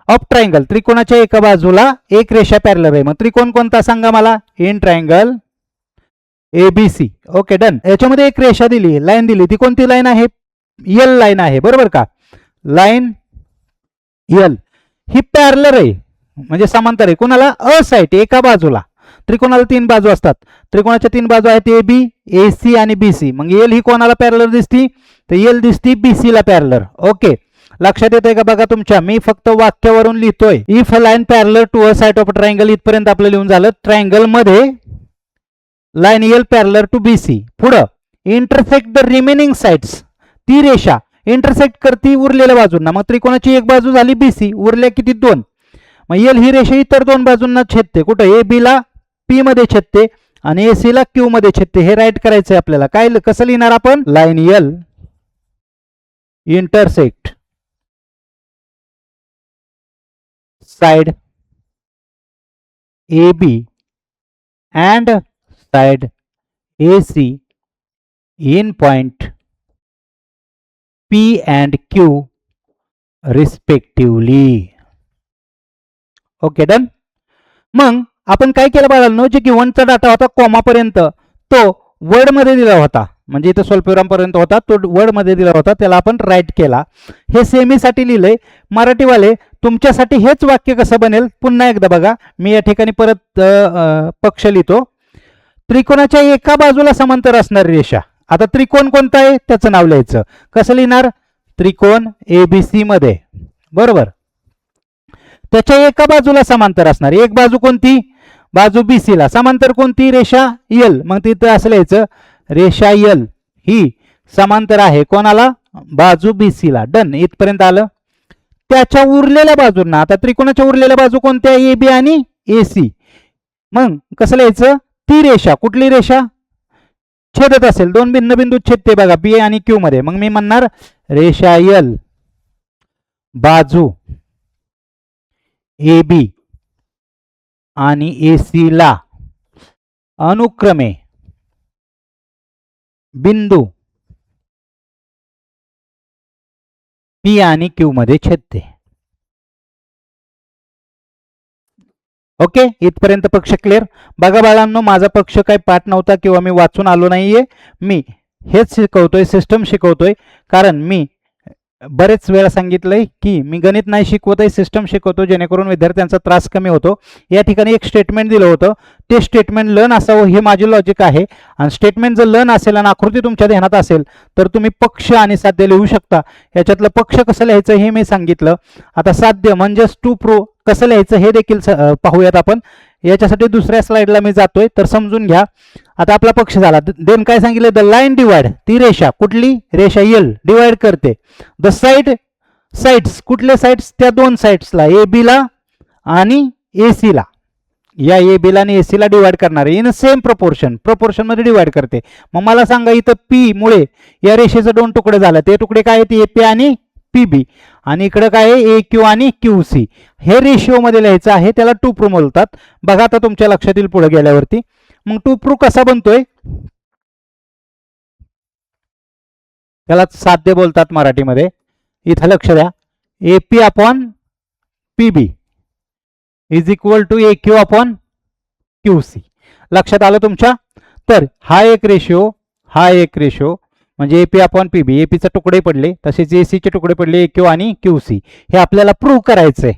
ऑफ ट्रायंगल, त्रिकोणाच्या एका बाजूला एक रेषा पॅरलर आहे. मग त्रिकोण कोणता सांगा मला. In triangle ABC. Okay done. याच्यामध्ये एक रेषा दिली, लाईन दिली, ती कोणती लाईन आहे. यल लाईन आहे, बरोबर का. लाईन यल ही पॅरलर आहे, म्हणजे समांतर आहे. कोणाला. अ साइड, एका बाजूला. त्रिकोणाला तीन बाजू असतात. त्रिकोणाच्या तीन बाजू आहेत ए बी, ए सी आणि बी सी. मग एल ही कोणाला पॅरलर दिसती. तर एल दिसती बी सी ला पॅरलर. ओके, लक्षात येतंय का बघा तुमच्या. मी फक्त वाक्यावरून लिहितोय. If a line parallel to a side of triangle, इथपर्यंत आपलं लिहून झालं. ट्रायंगल मध्ये line L parallel to B C. पुढं इंटरसेक्ट द रिमेनिंग साइड्स, ती रेषा इंटरसेक्ट करती उरलेल्या बाजूंना. मग त्रिकोणाची एक बाजू झाली बी सी, उरल्या किती दोन. मग एल ही रेषा इतर दोन बाजूंना छेदते. कुठं. ए बी ला पी मध्ये छेदते आणि ए सी ला क्यू मध्ये छेदते. हे राईट करायचंय आपल्याला. काय कसं लिहिणार आपण. Line L intersect side A B and side AC in point P and Q respectively. Okay done. मग आपण काय केलं बाळांनो, जे गिव्हनचा डाटा होता कॉमा पर्यंत, तो वर्ड मध्ये दिला होता. म्हणजे इथं स्वल्पविराम पर्यंत होता, तो वर्ड मध्ये दिला होता, त्याला आपण राईट केला. हे सेमीसाठी लिहिलंय. मराठीवाले तुमच्यासाठी हेच वाक्य कसं बनेल पुन्हा एकदा बघा. मी या ठिकाणी परत पक्ष लिहितो. त्रिकोणाच्या एका बाजूला समांतर असणारी रेषा. आता त्रिकोण कोणता आहे त्याचं नाव लिहायचं. कसं लिहिणार. त्रिकोण एबीसी मध्ये, बरोबर. त्याच्या एका बाजूला समांतर असणार. एक बाजू कोणती. बाजू बीसी ला. समांतर कोणती. रेषा यल. मग तिथं असं लिहायचं, रेषा यल ही समांतर आहे कोणाला. बाजू बीसी ला. डन. इथपर्यंत आलं. त्याच्या उरलेल्या बाजूंना, आता त्रिकोणाच्या उरलेल्या बाजू कोणत्या. ए बी आणि ए सी. मग कसं लिहायचं. ती रेषा, कुठली रेषा छेदत असेल, दोन भिन्न बिंदू छेदते बघा बी आणि क्यू मध्ये. मग मी म्हणणार रेषा यल बाजू ए बी आणि ए सी ला अनुक्रमे बिंदू पी आणि क्यू मध्ये छेदते. ओके, इथपर्यंत पक्ष क्लिअर. बघा बाळांनो, माझा पक्ष काही पाठ नव्हता किंवा मी वाचून आलो नाहीये. मी हेच शिकवतोय, सिस्टम शिकवतोय. कारण मी बरेच वेळा सांगितलंय की मी गणित नाही शिकवतोय, सिस्टम शिकवतो, जेणेकरून विद्यार्थ्यांचा त्रास कमी होतो. या ठिकाणी एक स्टेटमेंट दिलं होतं, ते स्टेटमेंट लर्न असावं हे माझे लॉजिक आहे. आणि स्टेटमेंट जर लर्न असेल आणि आकृती तुमच्या ध्यानात असेल तर तुम्ही पक्ष आणि साध्य लिहू शकता. याच्यातलं पक्ष कसं लिहायचं हे मी सांगितलं. आता साध्य म्हणजेच टू प्रूव्ह कसं लिहायचं हे देखील पाहूयात आपण. याच्यासाठी दुसऱ्या स्लाइडला मी जातोय, तर समजून घ्या. आता आपला पक्ष झाला. देन काय सांगितलं. द लाईन डिवाइड, ती रेषा कुठली. रेषा यल डिवाइड करते द साइड्स, कुठले साइड्स. त्या दोन साइड्सला, ए बी ला आणि ए सी ला. या ए बी ला आणि ए सी ला डिवाइड करणार आहे. इन सेम प्रोपोर्शन मध्ये डिवाइड करते. मग मला सांगा, इथं पी मुळे या रेषेचे दोन तुकडे झाले. ते तुकडे काय आहेत. ए पी आणि पी बी. आणि इकडे काय आहे. ए क्यू आणि क्यू सी. हे रेशिओ मध्ये लिहायचं आहे, त्याला टू प्रूव्ह बोलतात. बघा आता तुमच्या लक्षात येईल पुढे गेल्यावरती. मग टू प्रूव्ह कसा बनतोय, त्याला साध्य बोलतात मराठीमध्ये. इथं लक्ष द्या. A P upon P B is equal to A Q upon Q C. लक्षात आलं तुमच्या. तर हा एक रेशिओ, हा एक रेशिओ, म्हणजे एपी अपॉन पीबी. एपीचे तुकडे पडले, तसेच एसीचे तुकडे पडले, ए क्यू आणि क्यू सी. हे आपल्याला प्रूव्ह करायचंय.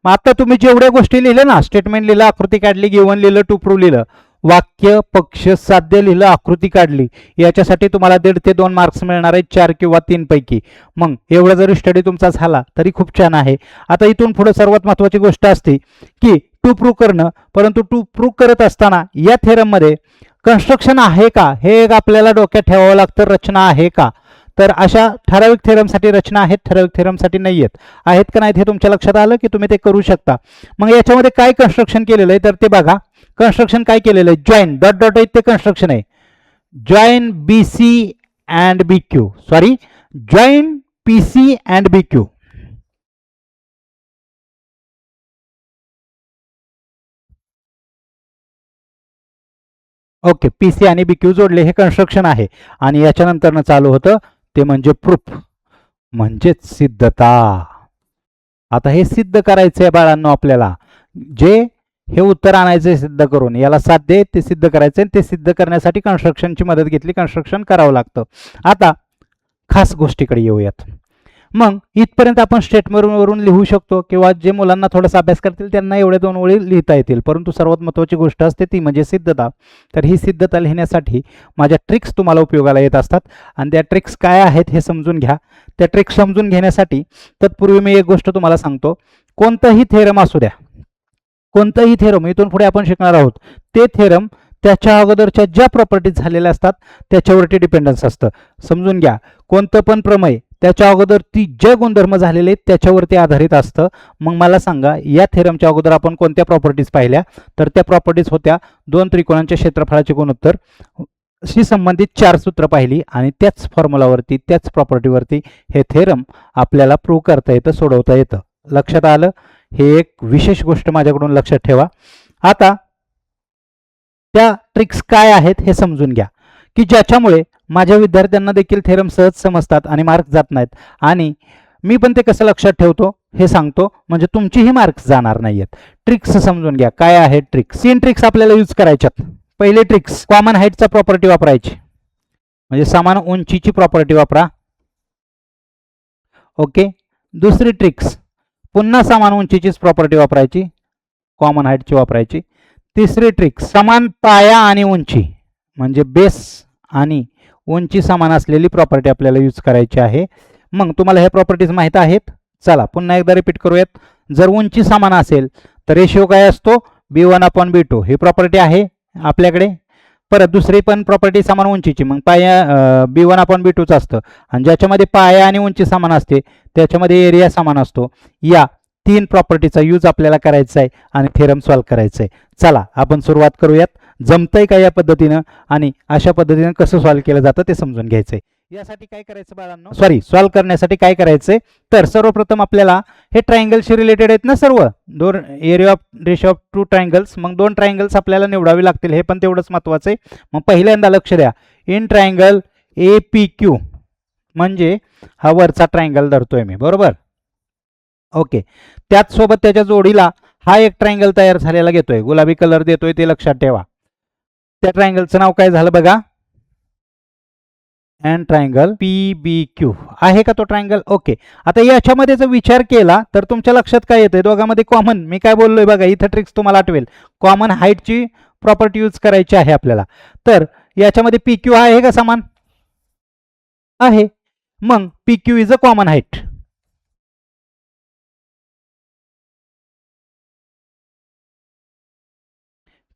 मग आता तुम्ही जेवढ्या गोष्टी लिहिल्या ना, स्टेटमेंट लिहिलं, आकृती काढली, गिव्हन लिहिलं, टू प्रूव्ह लिहिलं, वाक्य, पक्ष, साध्य लिहिलं, आकृती काढली, याच्यासाठी तुम्हाला 1.5 ते 2 मार्क्स मिळणार आहेत, 4 किंवा 3 पैकी. मग एवढा जरी स्टडी तुमचा झाला तरी खूप छान आहे. आता इथून पुढे सर्वात महत्त्वाची गोष्ट असते की टू प्रूव्ह करणं. परंतु टू प्रूव्ह करत असताना या थेरम मध्ये कन्स्ट्रक्शन आहे का हे एक आपल्याला डोक्यात ठेवावं लागतं. रचना आहे का. तर अशा ठराविक थेरमसाठी रचना आहेत, ठराविक थेरमसाठी नाही आहेत का नाहीत हे तुमच्या लक्षात आलं की तुम्ही ते करू शकता. मग याच्यामध्ये काय कन्स्ट्रक्शन केलेलं आहे तर ते बघा. कन्स्ट्रक्शन काय केलेलं आहे. जॉईन डॉट डॉट ते कन्स्ट्रक्शन आहे. Join B C and B Q, sorry, join P C and B Q. Okay, P C आणि बी क्यू जोडले हे कन्स्ट्रक्शन आहे आणि याच्यानंतरनं चालू होतं ते म्हणजे प्रूफ, म्हणजेच सिद्धता. आता हे सिद्ध करायचं आहे बाळांनो आपल्याला, जे हे उत्तर आणायचे सिद्ध करून, याला साध्य आहे ते सिद्ध करायचे, ते सिद्ध करण्यासाठी कन्स्ट्रक्शनची मदत घेतली, कन्स्ट्रक्शन करावं लागतं. आता खास गोष्टीकडे येऊयात. मग इथपर्यंत आपण स्टेटमेंटवरून लिहू शकतो किंवा जे मुलांना थोडासा अभ्यास करतील त्यांना एवढ्या 2 ओळी लिहिता येतील, परंतु सर्वात महत्त्वाची गोष्ट असते ती म्हणजे सिद्धता. तर ही सिद्धता लिहिण्यासाठी माझ्या ट्रिक्स तुम्हाला उपयोगाला येत असतात आणि त्या ट्रिक्स काय आहेत हे समजून घ्या. त्या ट्रिक्स समजून घेण्यासाठी तत्पूर्वी मी एक गोष्ट तुम्हाला सांगतो. कोणतंही थेरम असू द्या, कोणतंही थेरम इथून पुढे आपण शिकणार आहोत, ते थेरम त्याच्या अगोदरच्या ज्या प्रॉपर्टीज झालेल्या असतात त्याच्यावरती डिपेंडन्स असतं. समजून घ्या, कोणतं पण प्रमेय त्याच्या अगोदर ती जे गुणधर्म झालेले त्याच्यावरती आधारित असतं. मग मला सांगा, या थेरमच्या अगोदर आपण कोणत्या प्रॉपर्टीज पाहिल्या, तर त्या प्रॉपर्टीज होत्या 2 त्रिकोणांच्या क्षेत्रफळाचे गुणोत्तर शी संबंधित 4 सूत्र पाहिली आणि त्याच फॉर्म्युलावरती, त्याच प्रॉपर्टीवरती हे थेरम आपल्याला प्रूव्ह करता येतं, सोडवता येतं. लक्षात आलं? हे एक विशेष गोष्ट माझ्याकडून लक्षात ठेवा. आता त्या ट्रिक्स काय आहेत हे समजून घ्या, की ज्याच्यामुळे माझ्या विद्यार्थ्यांना देखील थेरम सहज समजतात आणि मार्क्स जात नाहीत. आणि मी पण ते कसं लक्षात ठेवतो हे सांगतो, म्हणजे तुमचीही मार्क्स जाणार नाहीयेत. ट्रिक्स समजून घ्या काय आहेत ट्रिक्स. 3 ट्रिक्स आपल्याला यूज करायच्यात. पहिले ट्रिक्स, कॉमन हाईटचा प्रॉपर्टी वापरायची, म्हणजे समान उंचीची प्रॉपर्टी वापरा. ओके. दुसरी ट्रिक्स, पुन्हा समान उंचीचीच प्रॉपर्टी वापरायची, कॉमन हाईटची वापरायची. तिसरी ट्रिक, समान पाया आणि उंची, म्हणजे बेस आणि उंची समान असलेली प्रॉपर्टी आपल्याला यूज करायची आहे. मग तुम्हाला ह्या प्रॉपर्टीज माहीत आहेत. चला पुन्हा एकदा रिपीट करूयात. जर उंची समान असेल तर रेशिओ काय असतो, B1/B2 ही प्रॉपर्टी आहे आपल्याकडे. परत दुसरी पण प्रॉपर्टी समान उंचीची, मग पाया B1/B2च असतं आणि ज्याच्यामध्ये पाया आणि उंची समान असते त्याच्यामध्ये एरिया समान असतो. या 3 प्रॉपर्टीचा यूज आपल्याला करायचा आहे आणि थेरम सॉल्व्ह करायचं आहे. चला आपण सुरुवात करूयात. जमतंय का या पद्धतीनं आणि अशा पद्धतीनं कसं सॉल्व्ह केलं जातं ते समजून घ्यायचंय. यासाठी काय करायचं बाळांनो, सॉल्व्ह करण्यासाठी काय करायचंय, तर सर्वप्रथम आपल्याला हे ट्रायंगलशी रिलेटेड आहेत ना सर्व, 2 area of ratio of 2 triangles. मग 2 ट्रायंगल्स आपल्याला निवडावे लागतील, हे पण तेवढंच महत्त्वाचं आहे. मग पहिल्यांदा लक्ष द्या, इन ट्रायंगल APQ, म्हणजे हा वरचा ट्रायंगल धरतोय मी, बरोबर. ओके. त्याच सोबत त्याच्या जोडीला हा एक ट्रायंगल तयार झालेला घेतोय, गुलाबी कलर देतोय, ते लक्षात ठेवा. त्या ट्रायंगलचं नाव काय झालं बघा, अँड ट्रायंगल PBQ आहे का तो ट्रायंगल. ओके. आता याच्यामध्ये जर विचार केला तर तुमच्या लक्षात काय येतंय, दोघांमध्ये कॉमन, मी काय बोललोय बघा, इथं ट्रिक्स तुम्हाला आठवेल, कॉमन हाईटची प्रॉपर्टी यूज करायची आहे आपल्याला. तर याच्यामध्ये PQ आहे का समान आहे, मग PQ is a common height.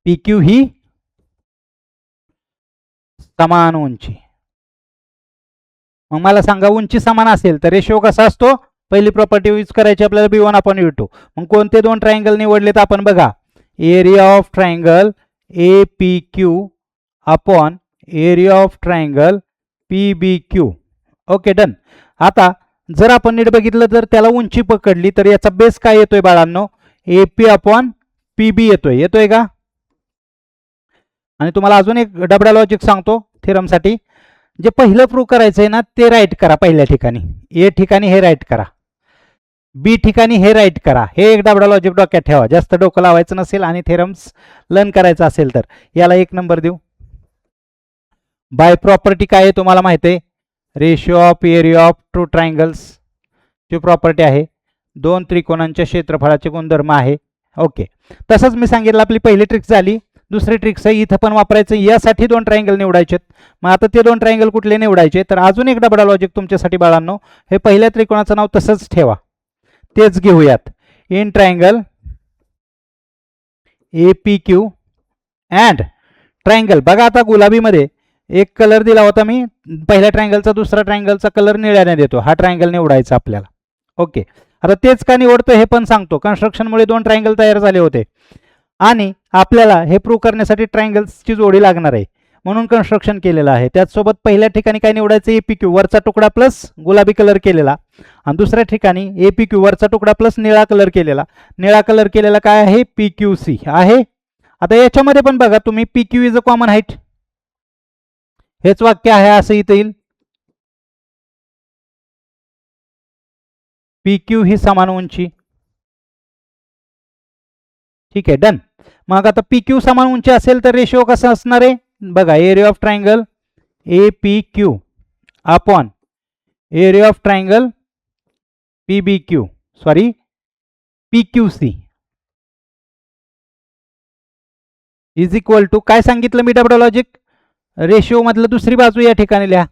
PQ ही समान उंची. मग मला सांगा, उंची समान असेल तर रेशिओ कसा असतो, पहिली प्रॉपर्टी यूज करायची आपल्याला B1/B2. मग कोणते 2 ट्रायंगल निवडलेत आपण बघा, area of triangle APQ upon area of triangle PBQ. Okay, done. आता जर आपण नीट बघितलं तर त्याला उंची पकडली तर याचा बेस काय येतोय बाळांनो, AP/PB येतोय का. आणि तुम्हाला अजून एक डबडा लॉजिक सांगतो थेरमसाठी. जे पहिलं प्रूव्ह करायचं आहे ना ते राईट करा पहिल्या ठिकाणी, ए ठिकाणी हे राईट करा, बी ठिकाणी हे राईट करा. हे एक डबडा लॉजिक डोक्यात ठेवा. जास्त डोकं लावायचं नसेल आणि थेरम्स लर्न करायचं असेल तर याला 1 नंबर देऊ. बाय प्रॉपर्टी काय आहे तुम्हाला माहिती आहे, ratio of area of 2 triangles ची प्रॉपर्टी आहे, 2 त्रिकोणांच्या क्षेत्रफळाचे गुणधर्म आहे. ओके. तसंच मी सांगितलं आपली पहिली ट्रिक झाली. दुसरी ट्रिक्स आहे, इथं पण वापरायचं, यासाठी 2 ट्रायंगल निवडायचे. मग आता ते 2 ट्रायंगल कुठले निवडायचे, तर अजून एक डबडा लॉजिक तुमच्यासाठी बाळांनो, हे पहिल्या त्रिकोणाचं नाव तसंच ठेवा, तेच घेऊयात, in triangle APQ and triangle. बघा आता गुलाबीमध्ये एक कलर दिला होता मी पहिल्या ट्रायंगलचा, दुसरा ट्रायंगलचा कलर निळ्याने देतो, हा ट्रायंगल निवडायचा आपल्याला. ओके. आता तेच का निवडतो हे पण सांगतो. कन्स्ट्रक्शनमुळे 2 ट्रायंगल तयार झाले होते आणि आपल्याला हे प्रूव्ह करण्यासाठी ट्रायंगल्सची जोडी लागणार आहे, म्हणून कन्स्ट्रक्शन केलेलं आहे. त्याचसोबत पहिल्या ठिकाणी काय निवडायचं, APQ वरचा तुकडा प्लस गुलाबी कलर केलेला, आणि दुसऱ्या ठिकाणी APQ वरचा तुकडा प्लस निळा कलर केलेला. निळा कलर केलेला काय आहे, PQC आहे, आता याच्यामध्ये पण बघा तुम्ही P Q is a common height, हेच वाक्य आहे असं इथं येईल. पी क्यू ही समान उंची. ठीक आहे, डन. मग आता पी क्यू समान उंची असेल तर रेशिओ कसा असणार आहे बघा, area of triangle A P Q upon area of triangle P B Q, sorry P Q C is equal to काय सांगितलं मी डबल लॉजिक, रेशिओ मधलं दुसरी बाजू या ठिकाणी लिहा,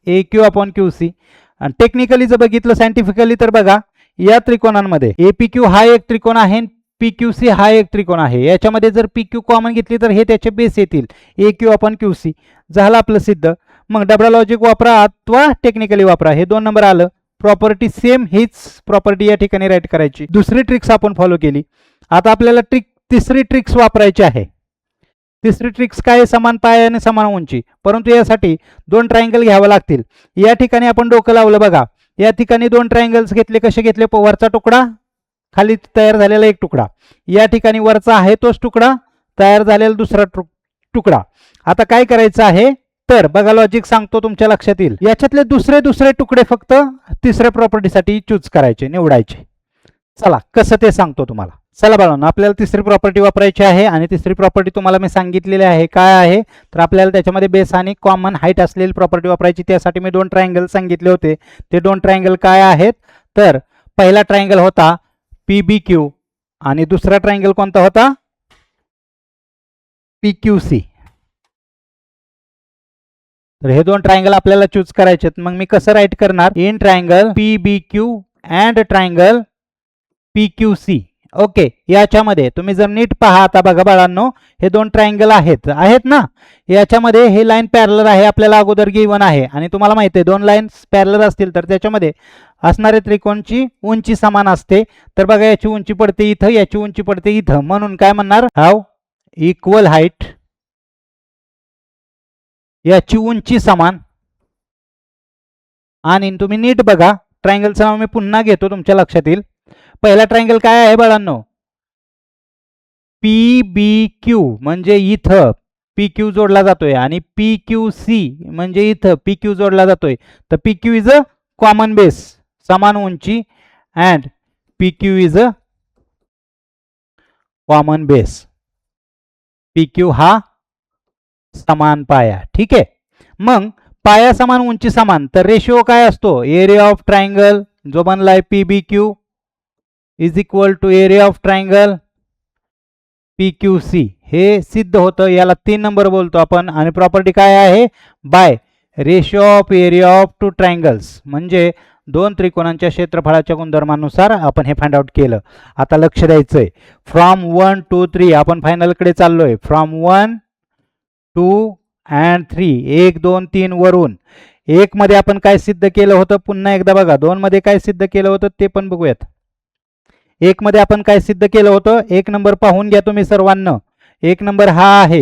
ए क्यू अपॉन क्यू सी. आणि टेक्निकली जर बघितलं सायंटिफिकली तर बघा, या त्रिकोणांमध्ये ए पी क्यू हा एक त्रिकोण आहे, पी क्यू सी हा एक त्रिकोण आहे. याच्यामध्ये जर पी क्यू कॉमन घेतली तर हे त्याचे बेस येतील, ए क्यू अपॉन क्यू सी. झालं आपलं सिद्ध. मग डबल लॉजिक वापरा अथवा टेक्निकली वापरा, हे 2 नंबर आलं. प्रॉपर्टी सेम हीच प्रॉपर्टी या ठिकाणी राईट करायची. दुसरी ट्रिक्स आपण फॉलो केली. आता आपल्याला तिसरी ट्रिक्स वापरायची आहे. तिसरी ट्रिक्स काय, समान पाय आणि समान उंची. परंतु यासाठी 2 ट्रायंगल घ्यावं लागतील. या ठिकाणी आपण डोकं लावलं बघा, या ठिकाणी 2 ट्रायंगल्स घेतले. कसे घेतले, वरचा तुकडा, खाली तयार झालेला एक तुकडा. या ठिकाणी वरचा आहे तोच तुकडा, तयार झालेला दुसरा तुकडा. आता काय करायचं आहे तर बघा, लॉजिक सांगतो तुमच्या लक्षात येईल. याच्यातले दुसरे तुकडे फक्त तिसऱ्या प्रॉपर्टीसाठी चूज करायचे, निवडायचे. चला कसं ते सांगतो तुम्हाला. चला बाळांनो, आपल्याला तिसरी प्रॉपर्टी वापरायची आहे आणि तिसरी प्रॉपर्टी तुम्हाला मी सांगितलेली आहे. काय आहे तर आपल्याला त्याच्यामध्ये बेस आणि कॉमन हाईट असलेली प्रॉपर्टी वापरायची. त्यासाठी मी 2 ट्रायंगल सांगितले होते. ते 2 ट्रायंगल काय आहेत तर पहिला ट्रायंगल होता पी बी क्यू आणि दुसरा ट्रायंगल कोणता होता, पी क्यू सी. तर हे 2 ट्रायंगल आपल्याला चूज करायचे. मग मी कसं राईट करणार, in triangle P B Q and triangle P Q C. Okay, याच्यामध्ये तुम्ही जर नीट पहा, आता बघा बाळांनो, हे 2 ट्रायंगल आहेत ना. याच्यामध्ये हे लाईन पॅरलर आहे, आपल्याला अगोदर गिवन आहे. आणि तुम्हाला माहिती आहे 2 लाईन्स पॅरलर असतील तर त्याच्यामध्ये असणारे त्रिकोणची उंची समान असते. तर बघा, याची उंची पडते इथं, याची उंची पडते इथं. म्हणून काय म्हणणार, हाव इक्वल हाईट, याची उंची समान. आणि तुम्ही नीट बघा, ट्रायंगलचं नाव मी पुन्हा घेतो, तुमच्या लक्षात येईल. पहिला ट्रायंगल काय आहे बाळांनो, पी बी क्यू म्हणजे इथं पी क्यू जोडला जातोय, आणि पी क्यू सी म्हणजे इथं पी क्यू जोडला जातोय. तर P Q is a common base, समान उंची, and P Q is a common base. P Q हा समान पाया. ठीक आहे, मग पाया समान उंची समान, तर रेशिओ काय असतो, एरिया ऑफ ट्रायंगल जो बनलाय P B Q is equal to area of triangle P Q C. हे सिद्ध होतं, याला 3 नंबर बोलतो आपण. आणि प्रॉपर्टी काय आहे, by ratio of area of 2 triangles, म्हणजे 2 त्रिकोणांच्या क्षेत्रफळाच्या गुणधर्मानुसार आपण हे फाइंड आउट केलं. आता लक्ष द्यायचंय, फ्रॉम 1 to 3 आपण फायनलकडे चाललोय. फ्रॉम 1 2 and 3, 1 2 3 वरून 1 मध्ये आपण काय सिद्ध केलं होतं, पुन्हा एकदा बघा. 2 मध्ये काय सिद्ध केलं होतं ते पण बघूयात. 1 मध्ये आपण काय सिद्ध केलं होतं, 1 नंबर पाहून घ्या तुम्ही सर्वांना. 1 नंबर हा आहे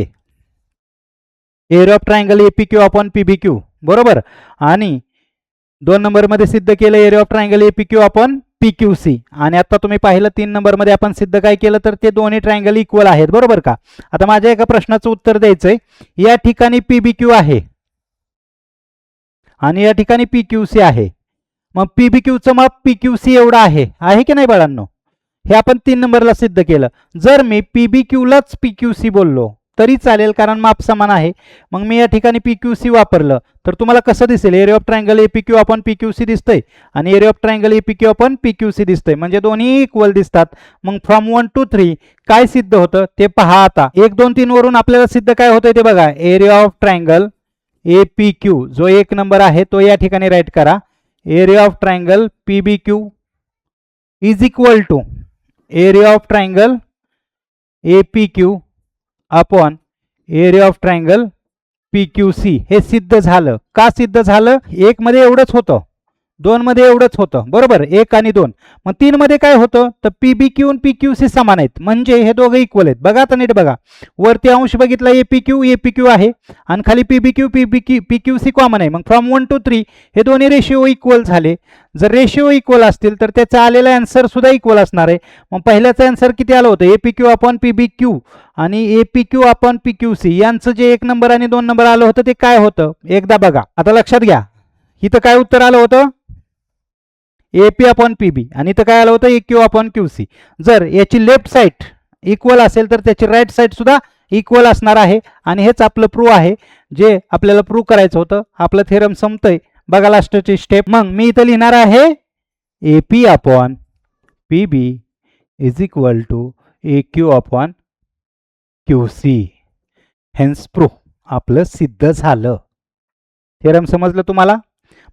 area of triangle A P Q upon P B Q, बरोबर. आणि 2 नंबर मध्ये सिद्ध केलं area of triangle A P Q upon P Q C. आणि आता तुम्ही पाहिलं 3 नंबर मध्ये आपण सिद्ध काय केलं तर ते दोन्ही ट्रायंगल इक्वल आहेत, बरोबर का. आता माझ्या एका प्रश्नाचं उत्तर द्यायचंय. या ठिकाणी पी बी क्यू आहे आणि या ठिकाणी पी क्यू सी आहे. मग पी बी क्यूचं माप पी क्यू सी एवढं आहे की नाही बाळांनो. हे आपण 3 नंबरला सिद्ध केलं. जर मी पी बी क्यूलाच पी क्यू सी बोललो तरी चालेल, कारण माप समान आहे. मग मी या ठिकाणी पी क्यू सी वापरलं तर तुम्हाला कसं दिसेल, area of triangle A P Q upon P Q C दिसतंय आणि area of triangle A P Q upon P Q C दिसतंय, म्हणजे दोन्ही इक्वल दिसतात. मग फ्रॉम 1 to 3 काय सिद्ध होतं ते पहा. आता 1 2 3 वरून आपल्याला सिद्ध काय होतंय ते बघा. Area of triangle A P Q जो 1 नंबर आहे तो या ठिकाणी राईट करा. Area of triangle P B Q is equal to area of triangle A P Q upon area of triangle P Q C. हे सिद्ध झालं. का सिद्ध झालं, 1 मध्ये एवढंच होतं, 2 मध्ये एवढंच होतं बरोबर, 1 आणि 2. मग 3 मध्ये काय होतं तर PBQ आणि PQC समान आहेत, म्हणजे हे दोघं इक्वल आहेत. बघा आता नीट बघा, वरती अंश बघितला APQ आहे आणि खाली PQC कॉमन आहे. मग फ्रॉम 1 to 3 हे दोन्ही रेशिओ इक्वल झाले. जर रेशिओ इक्वल असतील तर त्याचा आलेला आन्सर सुद्धा इक्वल असणार आहे. मग पहिल्याचं आन्सर किती आलं होतं, APQ अपॉन PBQ आणि APQ अपॉन PQC यांचं जे 1 नंबर आणि 2 नंबर आलं होतं ते काय होतं एकदा बघा. आता लक्षात घ्या, इथं काय उत्तर आलं होतं AP अपॉन PB आणि इथं काय आलं होतं AQ अपॉन QC. जर याची लेफ्ट साईड इक्वल असेल तर त्याची राईट साईड सुद्धा इक्वल असणार आहे आणि हेच आपलं प्रूव्ह आहे जे आपल्याला प्रूव्ह करायचं होतं. आपलं थेरम संपतंय. बघा लास्टची स्टेप. मग मी इथं लिहिणार आहे AP upon PB is equal to AQ upon QC. Hence prove आपलं सिद्ध झालं. थेरम समजलं तुम्हाला?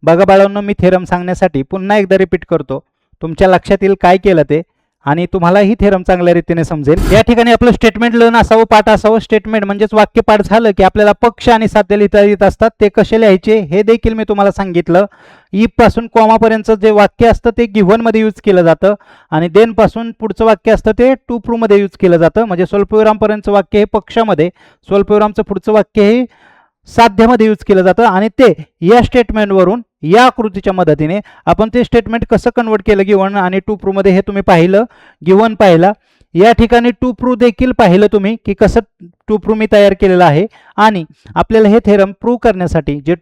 बघा बाळांनो, मी थेरम सांगण्यासाठी पुन्हा एकदा रिपीट करतो, तुमच्या लक्षात येईल काय केलं ते आणि तुम्हालाही थेरम चांगल्या रीतीने समजेल. या ठिकाणी आपलं स्टेटमेंट लर्न असावं, पाठ असावं. स्टेटमेंट म्हणजेच वाक्य पाठ झालं की आपल्याला पक्ष आणि साध्य लिहिता येत असतात. ते कसे लिहायचे हे देखील मी तुम्हाला सांगितलं. ई पासून कॉमापर्यंतचं जे वाक्य असतं ते गिव्हन मध्ये यूज केलं जातं आणि देन पासून पुढचं वाक्य असतं ते टू प्रूव्ह मध्ये यूज केलं जातं. म्हणजे स्वल्पविराम पर्यंतचं वाक्य हे पक्षामध्ये, स्वल्पविरामचं पुढचं वाक्य हे साध्यामध्ये यूज केलं जातं आणि ते या स्टेटमेंटवरून या आकृतीच्या मदतीने आपण ते स्टेटमेंट कसं कन्वर्ट केलं गिव्हन आणि टू प्रूव्ह मध्ये हे तुम्ही पाहिलं. गिव्हन पाहिला, या ठिकाणी टू प्रूव्ह देखील पाहिलं तुम्ही की कसं टू प्रूव्ह मी तयार केलेलं आहे. आणि आपल्याला हे थेरम प्रूव्ह करण्यासाठी जे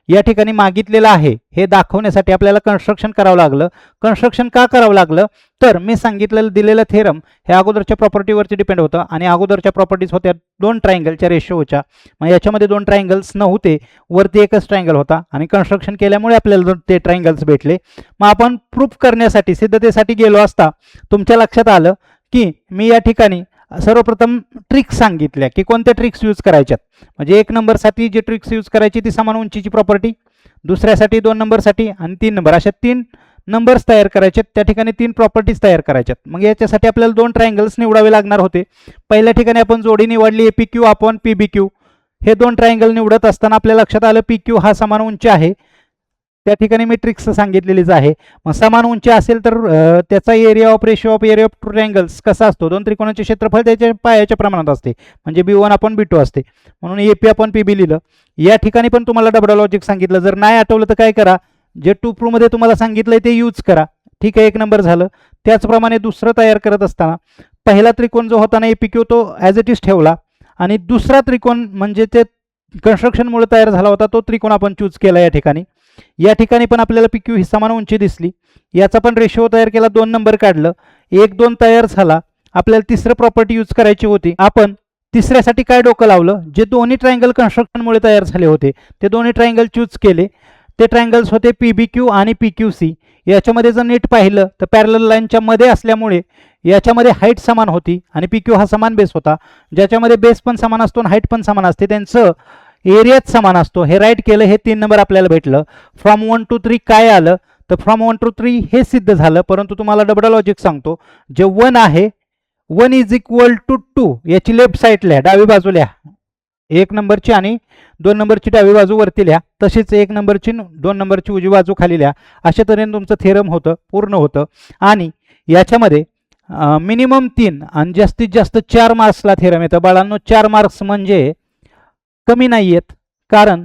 या ठिकाणी मागितलेलं आहे हे दाखवण्यासाठी आपल्याला कन्स्ट्रक्शन करावं लागलं. कन्स्ट्रक्शन का करावं लागलं तर मी सांगितलेलं दिलेलं थेरम हे अगोदरच्या प्रॉपर्टीवरती डिपेंड होतं आणि अगोदरच्या प्रॉपर्टीज होत्या 2 ट्रायंगलच्या रेशोच्या. मग याच्यामध्ये 2 ट्रायंगल्स नव्हते, वरती एकच ट्रायंगल होता आणि कन्स्ट्रक्शन केल्यामुळे आपल्याला ते ट्रायंगल्स भेटले. मग आपण प्रूफ करण्यासाठी सिद्धतेसाठी गेलो असता तुमच्या लक्षात आलं की मी या ठिकाणी सर्वप्रथम ट्रिक्स सांगितल्या की कोणत्या ट्रिक्स यूज करायच्यात. म्हणजे 1 नंबरसाठी जी ट्रिक्स यूज करायची ती समान उंचीची प्रॉपर्टी, दुसऱ्यासाठी 2 नंबरसाठी आणि 3 नंबर अशा 3 नंबर्स तयार करायचे. त्या ठिकाणी 3 प्रॉपर्टीज तयार करायच्यात. मग याच्यासाठी आपल्याला 2 ट्रायंगल्स निवडावे लागणार होते. पहिल्या ठिकाणी आपण जोडी निवडली APQ अपॉन PBQ. हे 2 ट्रायंगल निवडत असताना आपल्या लक्षात आलं PQ हा समान उंची आहे. त्या ठिकाणी मी ट्रिक्स सांगितलेलीच आहे. मग समान उंची असेल तर त्याचा area of ratio of area of two triangles कसा असतो, 2 त्रिकोणाचे क्षेत्रफळ त्याच्या पायाच्या प्रमाणात असते, म्हणजे B1 अपॉन B2 असते. म्हणून AP अपॉन PB लिहिलं. या ठिकाणी पण तुम्हाला डबल लॉजिक सांगितलं. जर नाही आठवलं तर काय करा, जे टू प्रूव्ह मध्ये तुम्हाला सांगितलंय ते यूज करा. ठीक आहे, 1 नंबर झालं. त्याचप्रमाणे दुसरं तयार करत असताना पहिला त्रिकोण जो होता ना APQ तो ॲज इट इज ठेवला आणि दुसरा त्रिकोण म्हणजे ते कन्स्ट्रक्शनमुळे तयार झाला होता तो त्रिकोण आपण चूज केला या ठिकाणी. या ठिकाणी पण आपल्याला PQ ही समान उंची दिसली. याचा पण रेशिओ तयार केला, 2 नंबर काढलं, 1 2 तयार झाला. आपल्याला तिसरं प्रॉपर्टी यूज करायची होती. आपण तिसऱ्यासाठी काय डोकं लावलं, जे दोन्ही ट्रायंगल कन्स्ट्रक्शनमुळे तयार झाले होते ते दोन्ही ट्रायंगल चूज केले. ते ट्रायंगल्स होते PBQ आणि PQC. याच्यामध्ये जर नीट पाहिलं तर पॅरलल लाईनच्या मध्ये असल्यामुळे याच्यामध्ये हाईट समान होती आणि PQ हा समान बेस होता. ज्याच्यामध्ये बेस पण समान असतो आणि हाईट पण समान असते, त्यांचं एरियाच समान असतो. हे राईट केलं, हे 3 नंबर आपल्याला भेटलं. फ्रॉम 1 to 3 काय आलं तर फ्रॉम 1 to 3 हे सिद्ध झालं. परंतु तुम्हाला डबल लॉजिक सांगतो, जे 1 आहे 1 इज इक्वल टू 2 याची लेफ्ट साईड लिहा, डावी बाजू लिहा. 1 नंबरची आणि 2 नंबरची डावी बाजू वरती लिहा, तशीच 1 नंबरची 2 नंबरची उजवी बाजू खाली लिहा. अशा तऱ्हेने तुमचं थेरम होतं, पूर्ण होतं. आणि याच्यामध्ये मिनिमम 3 आणि जास्तीत जास्त 4 मार्क्सला थेरम येतं. बाळांनो 4 मार्क्स म्हणजे कमी नाही आहेत, कारण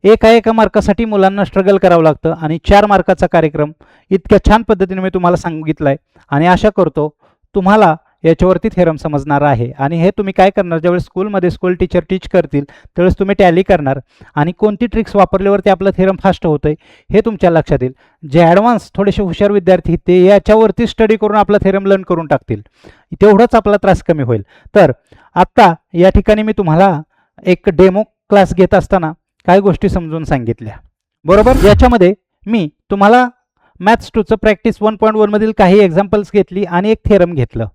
एका मार्कासाठी मुलांना स्ट्रगल करावं लागतं आणि 4 मार्काचा कार्यक्रम इतक्या छान पद्धतीने मी तुम्हाला सांगितलं आहे. आणि आशा करतो तुम्हाला याच्यावरती थेरम समजणार आहे. आणि हे तुम्ही काय करणार, ज्यावेळेस स्कूलमध्ये स्कूल टीचर टीच करतील त्यावेळेस तुम्ही टॅली करणार आणि कोणती ट्रिक्स वापरल्यावरती आपलं थेरम फास्ट होतंय हे तुमच्या लक्षात येईल. जे ॲडव्हान्स थोडेसे हुशार विद्यार्थी ते याच्यावरती स्टडी करून आपलं थेरम लर्न करून टाकतील, तेवढंच आपला त्रास कमी होईल. तर आत्ता या ठिकाणी मी तुम्हाला एक डेमो क्लास घेत असताना काही गोष्टी समजून सांगितल्या, बरोबर. याच्यामध्ये मी तुम्हाला मॅथ्स 2चं प्रॅक्टिस 1.1 मधील काही एक्झाम्पल्स घेतली आणि एक थेरम घेतलं.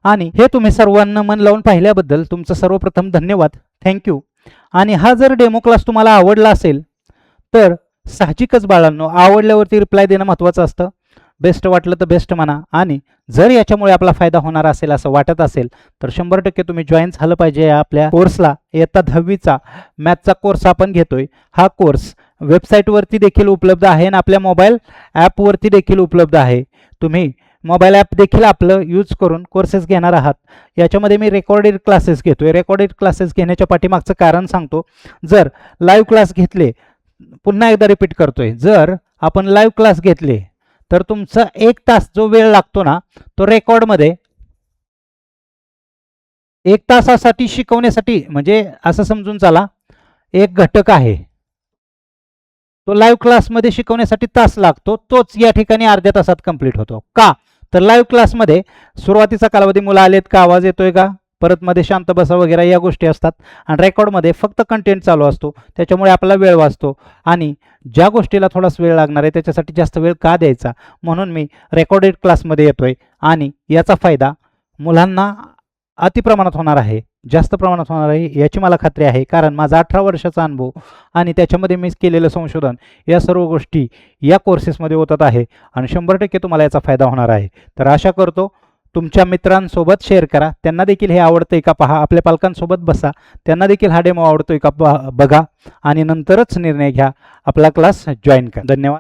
आणि हे तुम्ही सर्वांना मन लावून पाहिल्याबद्दल तुमचं सर्वप्रथम धन्यवाद, थँक्यू. आणि हा जर डेमो क्लास तुम्हाला आवडला असेल तर साहजिकच बाळांनो आवडल्यावरती रिप्लाय देणं महत्त्वाचं असतं. बेस्ट वाटलं तर बेस्ट म्हणा. आणि जर याच्यामुळे आपला फायदा होणार असेल असं वाटत असेल तर 100% तुम्ही जॉईन झालं पाहिजे आपल्या कोर्सला. इयत्ता 10वीचा मॅथचा कोर्स आपण घेतोय. हा कोर्स वेबसाईटवरती देखील उपलब्ध आहे आणि आपल्या मोबाईल ॲपवरती देखील उपलब्ध आहे. तुम्ही मोबाईल ॲप देखील आपलं यूज करून कोर्सेस घेणार आहात. याच्यामध्ये मी रेकॉर्डेड क्लासेस घेतोय. रेकॉर्डेड क्लासेस घेण्याच्या पाठीमागचं कारण सांगतो. जर लाईव्ह क्लास घेतले, पुन्हा एकदा रिपीट करतोय, जर आपण लाईव्ह क्लास घेतले तर तुमचा 1 तास जो वेळ लागतो ना, तो रेकॉर्डमध्ये 1 तासासाठी शिकवण्यासाठी, म्हणजे असं समजून चला एक घटक आहे, तो लाईव्ह क्लासमध्ये शिकवण्यासाठी तास लागतो, तोच या ठिकाणी अर्ध्या तासात कंप्लीट होतो. का? तर लाईव्ह क्लासमध्ये सुरुवातीचा कालावधी मुलं आलेत का, आवाज येतोय का, परत मध्ये शांत बसा वगैरे या गोष्टी असतात. आणि रेकॉर्डमध्ये फक्त कंटेंट चालू असतो, त्याच्यामुळे आपला वेळ वाचतो. आणि ज्या गोष्टीला थोडासा वेळ लागणार आहे त्याच्यासाठी जास्त वेळ का द्यायचा, म्हणून मी रेकॉर्डेड क्लासमध्ये येतोय. आणि याचा फायदा मुलांना अतिप्रमाणात होणार आहे, जास्त प्रमाणात होणार आहे याची मला खात्री आहे. कारण माझा 18 वर्षाचा अनुभव आणि त्याच्यामध्ये मी केलेलं संशोधन, या सर्व गोष्टी या कोर्सेसमध्ये होतात आहे आणि 100% तुम्हाला याचा फायदा होणार आहे. तर आशा करतो तुमच्या मित्रांसोबत शेअर करा, त्यांना देखील हे आवडतंय का पहा, आपल्या पालकांसोबत बसा, त्यांना देखील हा डेमो आवडतोय का बघा आणि नंतरच निर्णय घ्या, आपला क्लास जॉईन करा. धन्यवाद.